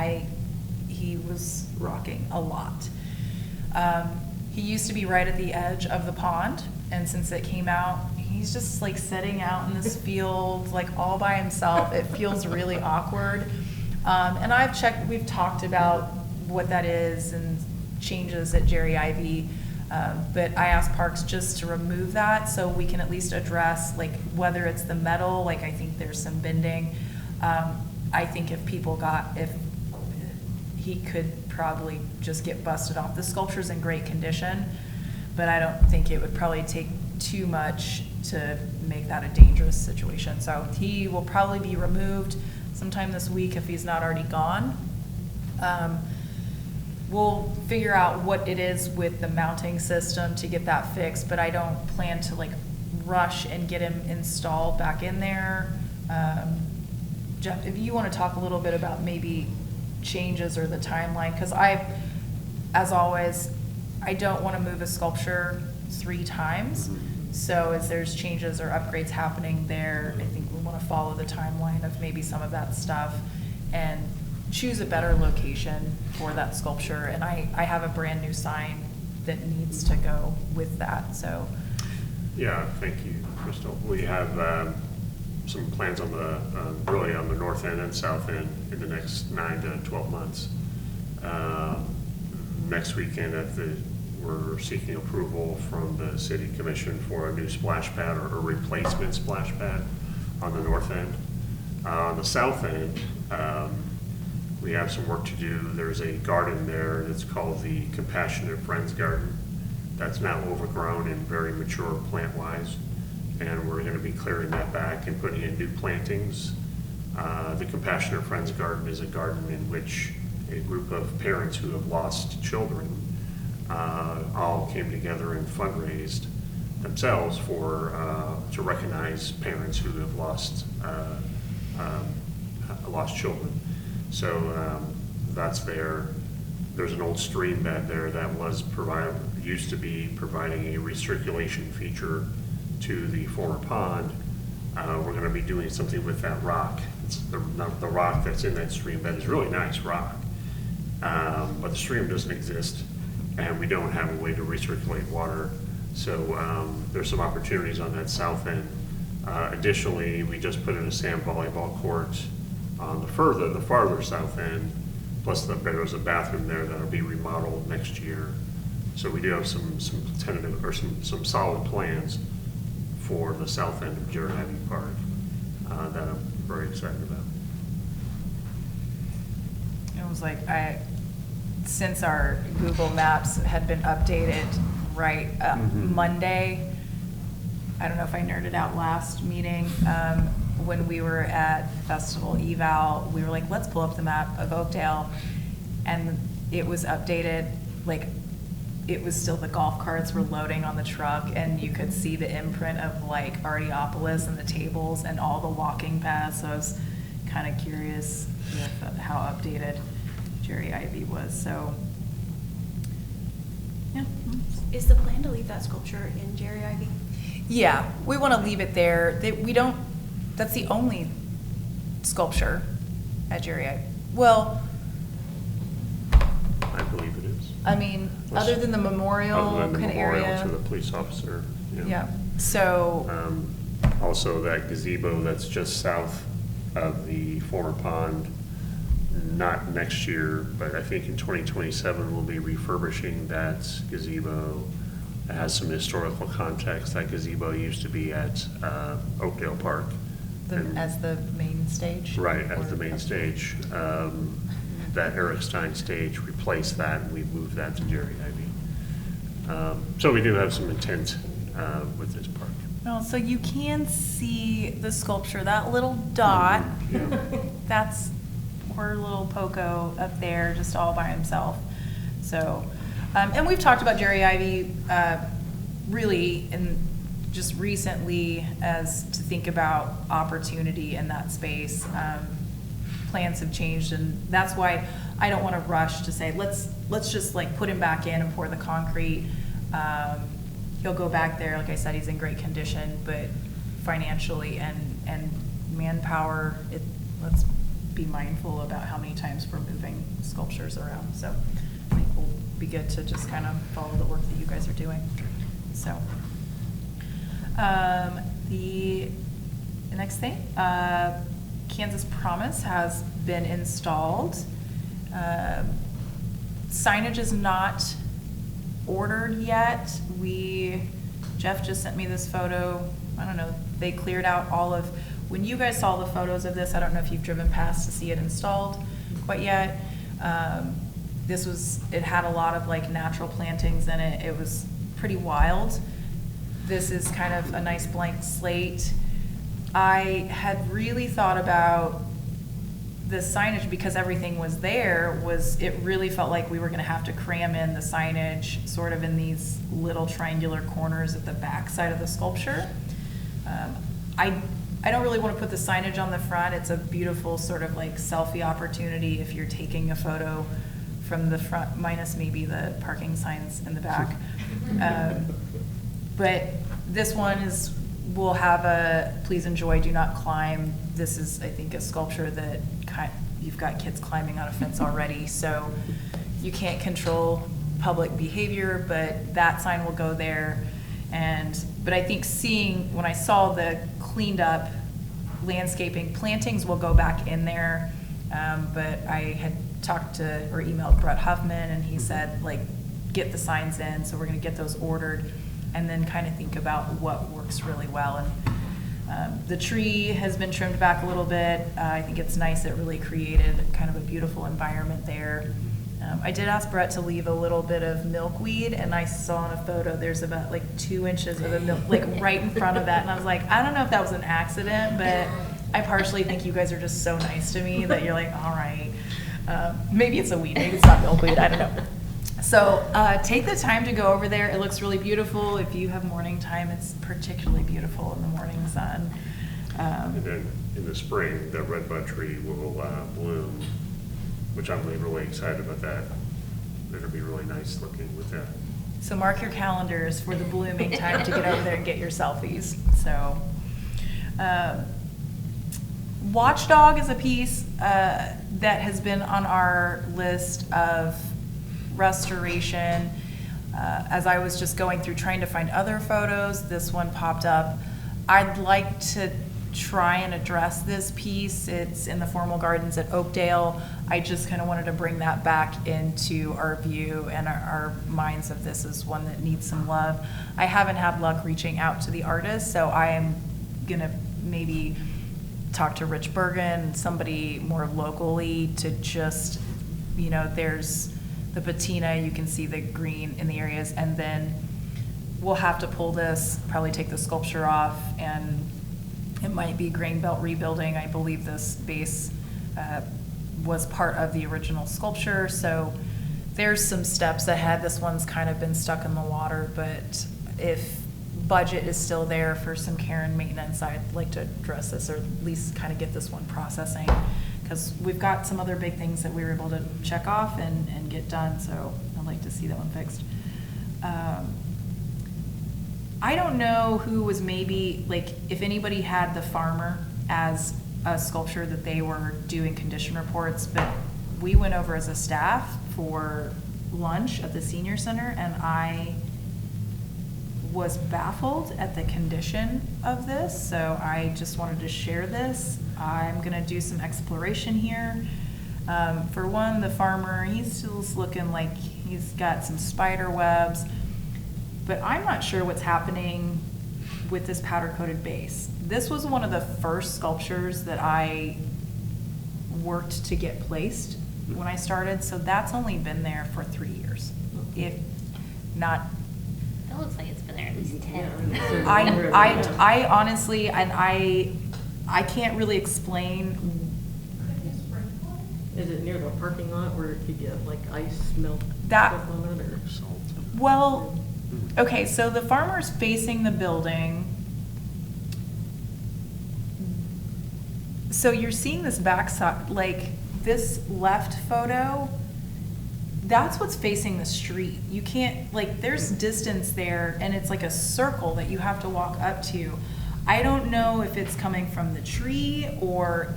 he was rocking a lot. He used to be right at the edge of the pond, and since it came out, he's just like sitting out in this field, like all by himself. It feels really awkward. And we've talked about what that is and changes at Jerry Ivy. But I asked Parks just to remove that so we can at least address like whether it's the metal, like I think there's some bending. I think if he could probably just get busted off. The sculpture's in great condition, but I don't think it would probably take too much to make that a dangerous situation. So he will probably be removed sometime this week if he's not already gone. We'll figure out what it is with the mounting system to get that fixed, but I don't plan to like rush and get him installed back in there. Jeff, if you want to talk a little bit about maybe changes or the timeline, because as always, I don't want to move a sculpture 3 times. So as there's changes or upgrades happening there, I think we want to follow the timeline of maybe some of that stuff and choose a better location for that sculpture. And I have a brand new sign that needs to go with that, so. Yeah, thank you, Crystal. We have some plans on really on the north end and south end in the next 9 to 12 months. Next weekend we're seeking approval from the City Commission for a new splash pad or a replacement splash pad on the north end. On the south end, we have some work to do. There's a garden there that's called the Compassionate Friends Garden that's now overgrown and very mature plant-wise, and we're going to be clearing that back and putting in new plantings. The Compassionate Friends Garden is a garden in which a group of parents who have lost children all came together and fundraised themselves to recognize parents who have lost children. So that's there. There's an old stream bed there that used to be providing a recirculation feature to the former pond. We're going to be doing something with that rock. The rock that's in that stream bed is really nice rock, but the stream doesn't exist, and we don't have a way to recirculate water. So there's some opportunities on that south end. Additionally, we just put in a sand volleyball court on the farther south end, plus there's a bathroom there that'll be remodeled next year. So we do have some tentative or some solid plans for the south end of Jerry Ivy Park that I'm very excited about. It was like since our Google Maps had been updated Monday, I don't know if I nerded out last meeting, when we were at Festival Eval, we were like, let's pull up the map of Oakdale, and it was updated, like it was still the golf carts were loading on the truck, and you could see the imprint of like Artiopolis and the tables and all the walking paths. So I was kind of curious with how updated Jerry Ivy was. So yeah. Is the plan to leave that sculpture in Jerry Ivy? Yeah, we want to leave it there. That's the only sculpture at Jerry Ivy. Well, I believe it is. I mean, other than the memorial Other than the kind of memorial area. to the police officer. Yeah, so. Also, that gazebo that's just south of the former pond, not next year, but I think in 2027 we'll be refurbishing that gazebo. It has some historical context. That gazebo used to be at Oakdale Park. As the main stage? Right, as the main stage. That Eric Stein stage replaced that, and we moved that to Jerry Ivy. So we do have some intent with this park. Oh, so you can see the sculpture, that little dot. Yeah. That's poor little Poco up there, just all by himself. So, and we've talked about Jerry Ivy really just recently as to think about opportunity in that space. plans have changed, and that's why I don't want to rush to say, let's just like put him back in and pour the concrete. He'll go back there, like I said, he's in great condition, but financially and manpower, let's be mindful about how many times we're moving sculptures around. So I think it'll be good to just kind of follow the work that you guys are doing. So the next thing, Kansas Promise has been installed. Signage is not ordered yet. Jeff just sent me this photo. I don't know, they cleared out all of, when you guys saw the photos of this, I don't know if you've driven past to see it installed quite yet. It had a lot of like natural plantings in it. It was pretty wild. This is kind of a nice blank slate. I had really thought about the signage because everything was there, it really felt like we were gonna have to cram in the signage sort of in these little triangular corners at the back side of the sculpture. I don't really want to put the signage on the front. It's a beautiful sort of like selfie opportunity if you're taking a photo from the front, minus maybe the parking signs in the back. But this one will have a please enjoy, do not climb. This is, I think, a sculpture that you've got kids climbing on a fence already, so you can't control public behavior, but that sign will go there. But I think when I saw the cleaned up landscaping, plantings will go back in there. But I had talked to or emailed Brett Huffman, and he said, like, get the signs in, so we're gonna get those ordered and then kind of think about what works really well. And the tree has been trimmed back a little bit. I think it's nice. It really created kind of a beautiful environment there. I did ask Brett to leave a little bit of milkweed, and I saw in a photo there's about like 2 inches of the like right in front of that, and I was like, I don't know if that was an accident, but I partially think you guys are just so nice to me that you're like, all right, maybe it's a weed, maybe it's not milkweed, I don't know. So take the time to go over there. It looks really beautiful. If you have morning time, it's particularly beautiful in the morning sun. And then in the spring, the redbud tree will bloom, which I'm really excited about that. It'll be really nice looking with that. So mark your calendars for the blooming time to get over there and get your selfies. So Watchdog is a piece that has been on our list of restoration. As I was just going through trying to find other photos, this one popped up. I'd like to try and address this piece. It's in the Formal Gardens at Oakdale. I just kind of wanted to bring that back into our view and our minds of this as one that needs some love. I haven't had luck reaching out to the artist, so I am gonna maybe talk to Rich Bergen, somebody more locally, to just, there's the patina, you can see the green in the areas, and then we'll have to pull this, probably take the sculpture off, and it might be grain belt rebuilding. I believe this base was part of the original sculpture, so there's some steps ahead. This one's kind of been stuck in the water, but if budget is still there for some care and maintenance, I'd like to address this, or at least kind of get this one processing, because we've got some other big things that we were able to check off and get done, so I'd like to see that one fixed. I don't know who was maybe, like, if anybody had the farmer as a sculpture that they were doing condition reports, but we went over as a staff for lunch at the senior center, and I was baffled at the condition of this, so I just wanted to share this. I'm gonna do some exploration here. For one, the farmer, he's still looking like he's got some spider webs, but I'm not sure what's happening with this powder-coated base. This was one of the first sculptures that I worked to get placed when I started, so that's only been there for 3 years, if not. That looks like it's been there at least 10. I honestly, and I can't really explain. Is it near the parking lot where it could get like ice melt That- stuff on it, or salt? Well, okay, so the farmer's facing the building. So you're seeing this backside, like this left photo, that's what's facing the street. You can't, like, there's distance there and it's like a circle that you have to walk up to. I don't know if it's coming from the tree or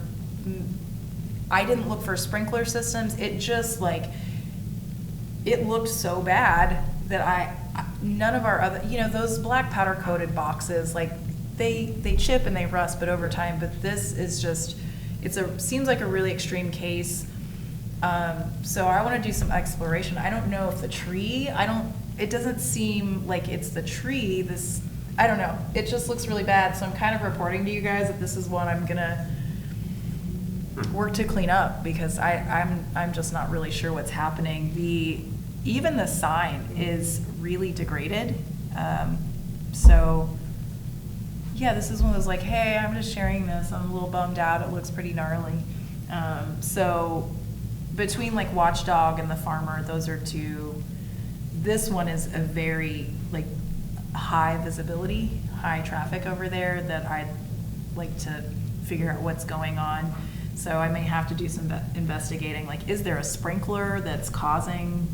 I didn't look for sprinkler systems. It just like, it looked so bad that none of our other, you know, those black powder coated boxes, like they chip and they rust, but over time, but this is just, seems like a really extreme case. So I want to do some exploration. I don't know if the tree, it doesn't seem like it's the tree, I don't know. It just looks really bad. So I'm kind of reporting to you guys that this is what I'm gonna work to clean up because I'm just not really sure what's happening. Even the sign is really degraded. So yeah, this is one of those like, hey, I'm just sharing this. I'm a little bummed out. It looks pretty gnarly. So between like Watchdog and the Farmer, those are two. This one is a very like high visibility, high traffic over there that I'd like to figure out what's going on. So I may have to do some investigating. Like, is there a sprinkler that's causing,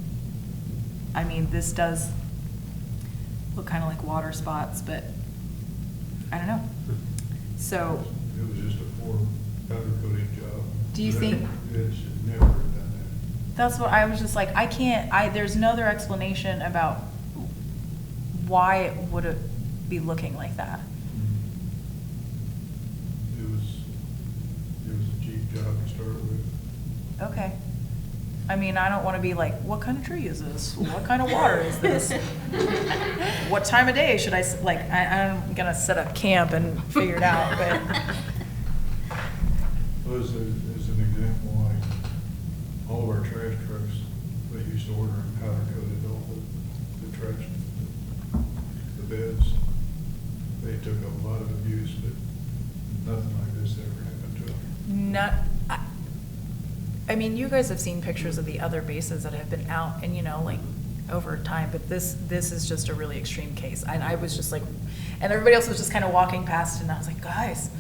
I mean, this does look kind of like water spots, but I don't know. So. It was just a poor powder coating job. Do you think? It should never have done that. That's what I was just like, there's no other explanation about why it would be looking like that. It was a cheap job to start with. Okay. I mean, I don't want to be like, what kind of tree is this? What kind of water is this? What time of day should I'm going to set up camp and figure it out, but. Well, as an example, like all of our trash trucks, they used to order and powder coated all the trash, the beds. They took a lot of abuse, but nothing like this ever happened to them. I mean, you guys have seen pictures of the other bases that have been out and, you know, like over time, but this is just a really extreme case. And I was just like, and everybody else was just kind of walking past and I was like, guys,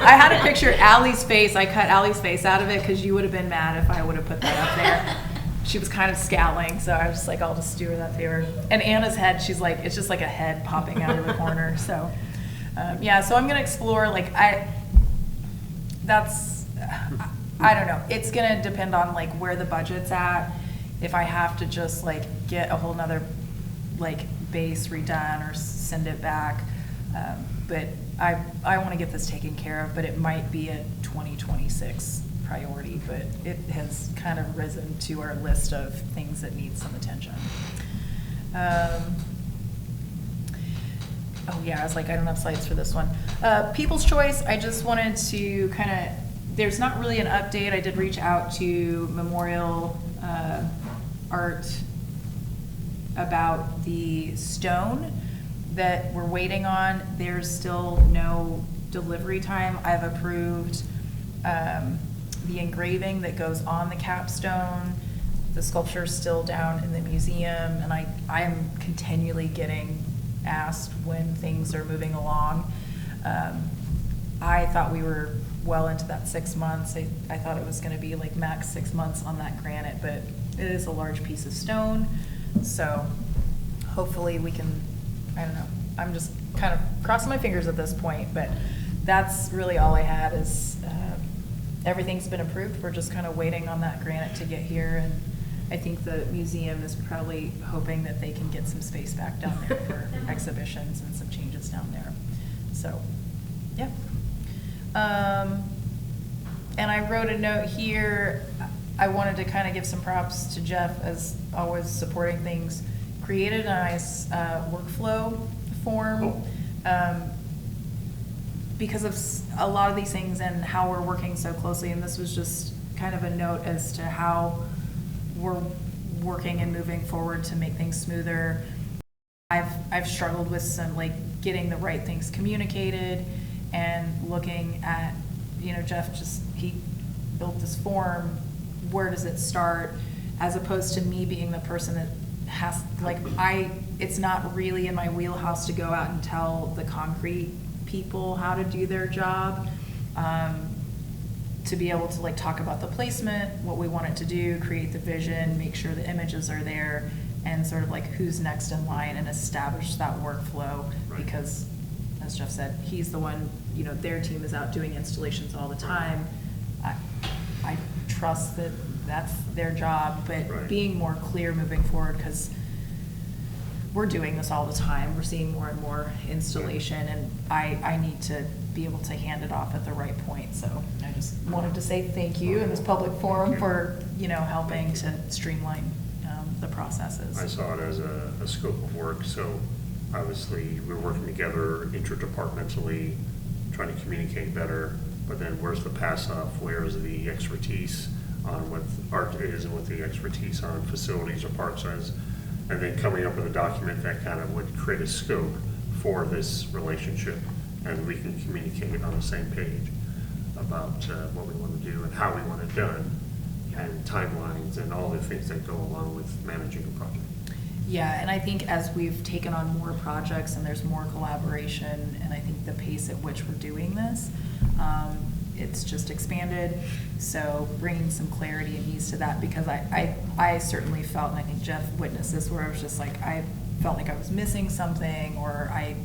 I had to picture Allie's face. I cut Allie's face out of it because you would have been mad if I would have put that up there. She was kind of scowling, so I was just like, I'll just do her that favor. And Anna's head, she's like, it's just like a head popping out of the corner. So, yeah, so I'm going to explore, like, I don't know. It's going to depend on, like, where the budget's at. If I have to just, like, get a whole nother, like, base redone or send it back. But I want to get this taken care of, but it might be a 2026 priority, but it has kind of risen to our list of things that need some attention. Oh yeah, I was like, I don't have slides for this one. People's Choice, I just wanted to kind of, there's not really an update. I did reach out to Memorial Art about the stone that we're waiting on. There's still no delivery time. I've approved the engraving that goes on the capstone. The sculpture's still down in the museum, and I am continually getting asked when things are moving along. I thought we were well into that 6 months. I thought it was going to be like max 6 months on that granite, but it is a large piece of stone, so hopefully we can, I don't know, I'm just kind of crossing my fingers at this point, but that's really all I had is everything's been approved. We're just kind of waiting on that granite to get here, and I think the museum is probably hoping that they can get some space back down there for exhibitions and some changes down there. So, yeah. And I wrote a note here. I wanted to kind of give some props to Jeff, as always, supporting things. Created a nice workflow form because of a lot of these things and how we're working so closely. And this was just kind of a note as to how we're working and moving forward to make things smoother. I've struggled with some, like, getting the right things communicated and looking at, you know, Jeff he built this form. Where does it start? As opposed to me being the person that has, like, it's not really in my wheelhouse to go out and tell the concrete people how to do their job. to be able to like talk about the placement, what we want it to do, create the vision, make sure the images are there, and sort of like who's next in line and establish that workflow. Right. Because, as Jeff said, he's the one, you know, their team is out doing installations all the time. I trust that that's their job, but Right. being more clear moving forward, because we're doing this all the time. We're seeing more and more installation, and I need to be able to hand it off at the right point. So I just wanted to say thank you in this public forum for, you know, helping to streamline the processes. I saw it as a scope of work, so obviously we're working together interdepartmentally, trying to communicate better, but then where's the pass-off? Where is the expertise on what art is and what the expertise on facilities or parks is? And then coming up with a document that kind of would create a scope for this relationship, and we can communicate on the same page about what we want to do and how we want it done, and timelines and all the things that go along with managing a project. Yeah, and I think as we've taken on more projects and there's more collaboration, and I think the pace at which we're doing this, it's just expanded. So bringing some clarity and ease to that, because I certainly felt, and I think Jeff witnessed this, where I was just like, I felt like I was missing something, or I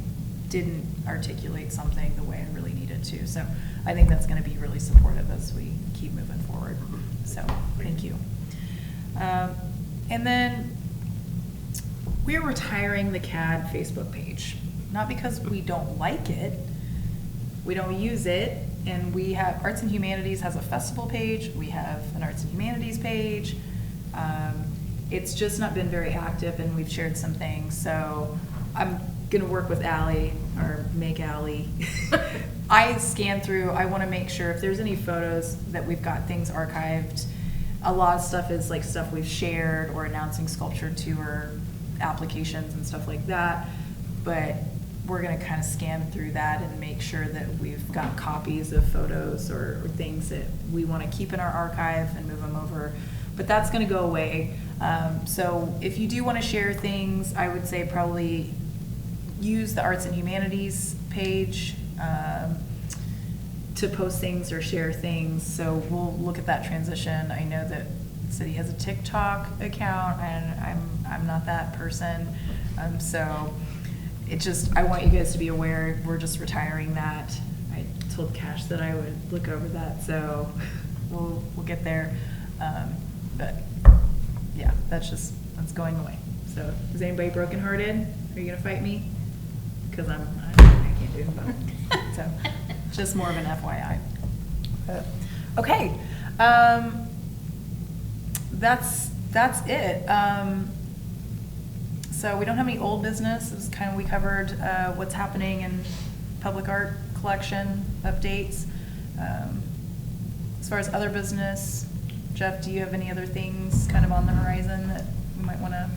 didn't articulate something the way I really needed to. So I think that's going to be really supportive as we keep moving forward. So thank you. And then we're retiring the CAD Facebook page, not because we don't like it, we don't use it, and we have Arts and Humanities has a festival page, we have an Arts and Humanities page. It's just not been very active, and we've shared some things, so I'm gonna work with Allie, or make Allie. I scan through, I wanna make sure if there's any photos that we've got things archived. A lot of stuff is like stuff we've shared or announcing sculpture tour applications and stuff like that, but we're gonna kind of scan through that and make sure that we've got copies of photos or things that we wanna keep in our archive and move them over. But that's gonna go away. So if you do wanna share things, I would say probably use the Arts and Humanities page to post things or share things. So we'll look at that transition. I know that the city has a TikTok account, and I'm not that person. So it just, I want you guys to be aware, we're just retiring that. I told Cash that I would look over that, so we'll get there. But yeah, that's going away. So is anybody brokenhearted? Are you gonna fight me? Because I can't do it. So just more of an FYI. Okay, that's it. So we don't have any old business. It was kind of, we covered what's happening in public art collection updates. As far as other business, Jeff, do you have any other things kind of on the horizon that we might want to?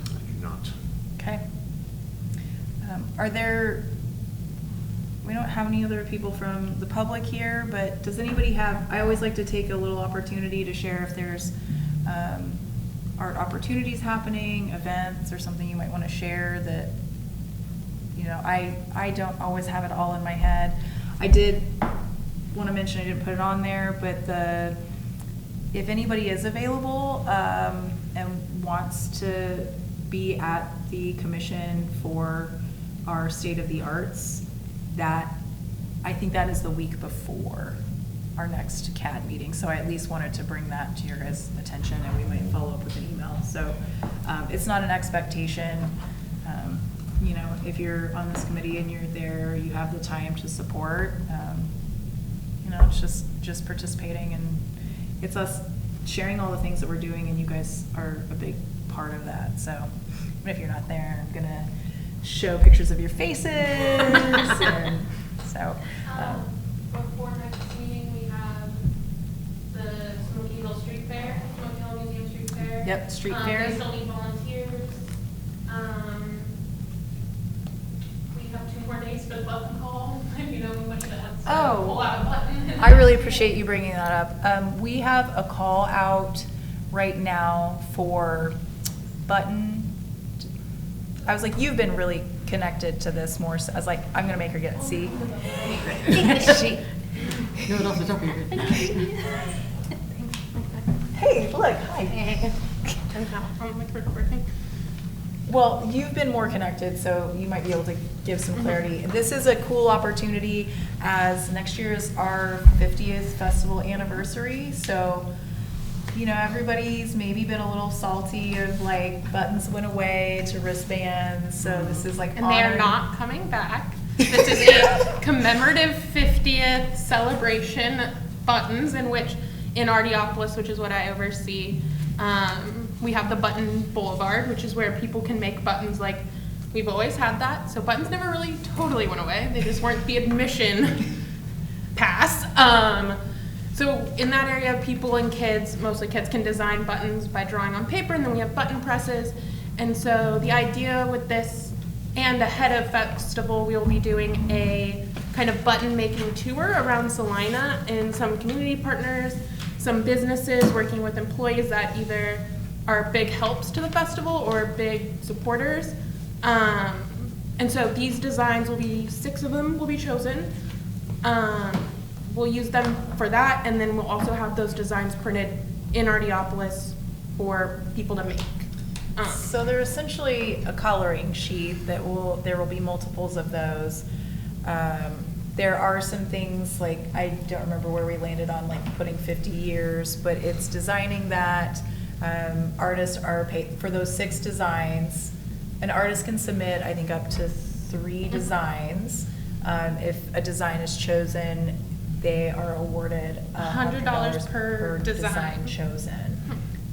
I do not. Okay. We don't have any other people from the public here, but does anybody have, I always like to take a little opportunity to share if there's art opportunities happening, events, or something you might want to share that, you know, I don't always have it all in my head. I did want to mention, I didn't put it on there, but if anybody is available and wants to be at the commission for our State of the Arts, I think that is the week before our next CAD meeting. So I at least wanted to bring that to your guys' attention, and we might follow up with an email. So it's not an expectation. You know, if you're on this committee and you're there, you have the time to support. You know, it's just participating, and it's us sharing all the things that we're doing, and you guys are a big part of that. So even if you're not there, I'm gonna show pictures of your faces. And so before next meeting, we have the Smoky Hill Street Fair, Smoky Hill Museum Street Fair. Yep, street fair. They still need volunteers. We have 2 more days for the button call. You know, we went to pull out a button. I really appreciate you bringing that up. We have a call out right now for button. I was like, you've been really connected to this more. So I was like, I'm gonna make her get it. See? She. Do it off the top of your head. look, hi. And how, I'm like recording. Well, you've been more connected, so you might be able to give some clarity. This is a cool opportunity as next year is our 50th festival anniversary. So, you know, everybody's maybe been a little salty of like buttons went away to wristbands. So this is like And they are honoring- not coming back. This is a commemorative 50th celebration buttons in which in Ardiopolis, which is what I oversee, we have the Button Boulevard, which is where people can make buttons like we've always had that. So buttons never really totally went away. They just weren't the admission pass. So in that area, people and kids, mostly kids, can design buttons by drawing on paper, and then we have button presses. And so the idea with this, and ahead of festival, we will be doing a kind of button making tour around Salina and some community partners, some businesses working with employees that either are big helps to the festival or big supporters. And so these designs will be, 6 of them will be chosen. We'll use them for that, and then we'll also have those designs printed in Ardiopolis for people to make. So they're essentially a coloring sheet that there will be multiples of those. There are some things like, I don't remember where we landed on like putting 50 years, but it's designing that. Artists are paid for those 6 designs. An artist can submit, I think, up to 3 designs. If a design is chosen, they are awarded $100 per design. chosen.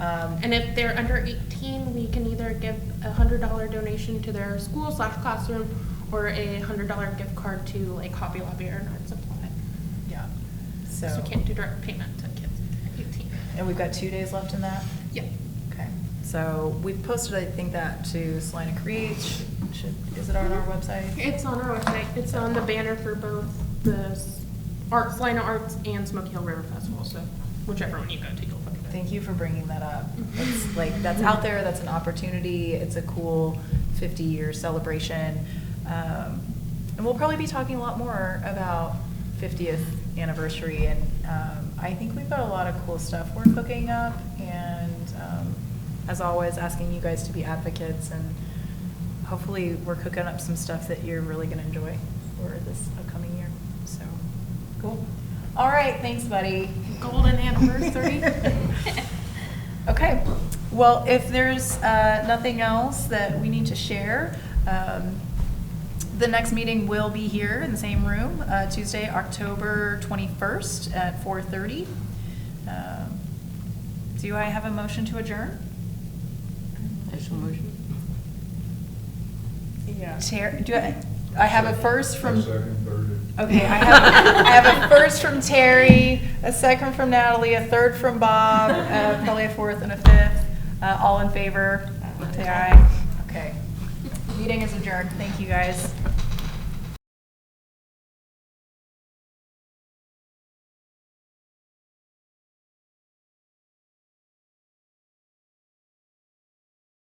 And if they're under 18, we can either give a $100 donation to their school/classroom or a $100 gift card to like Hobby Lobby or an art supply. Yeah. So we can't do direct payment to kids under 18. And we've got 2 days left in that? Yeah. Okay. So we've posted, I think, that to Salina Creates. Is it on our website? It's on our website. It's on the banner for both the Salina Arts and Smoky Hill River Festival. So whichever one you go to, you'll find it. Thank you for bringing that up. It's like, that's out there, that's an opportunity, it's a cool 50-year celebration. And we'll probably be talking a lot more about 50th anniversary, and I think we've got a lot of cool stuff we're cooking up, and as always, asking you guys to be advocates, and hopefully we're cooking up some stuff that you're really gonna enjoy for this upcoming year, so, cool. All right, thanks, buddy. Golden anniversary. Okay, well, if there's nothing else that we need to share, the next meeting will be here in the same room, Tuesday, October 21st at 4:30. Do I have a motion to adjourn? Motion. Yeah. I have a first from. Second, third. Okay, I have a first from Terri, a second from Natalie, a third from Bob, probably a fourth and a fifth. All in favor, say aye. Okay. Meeting is adjourned. Thank you, guys.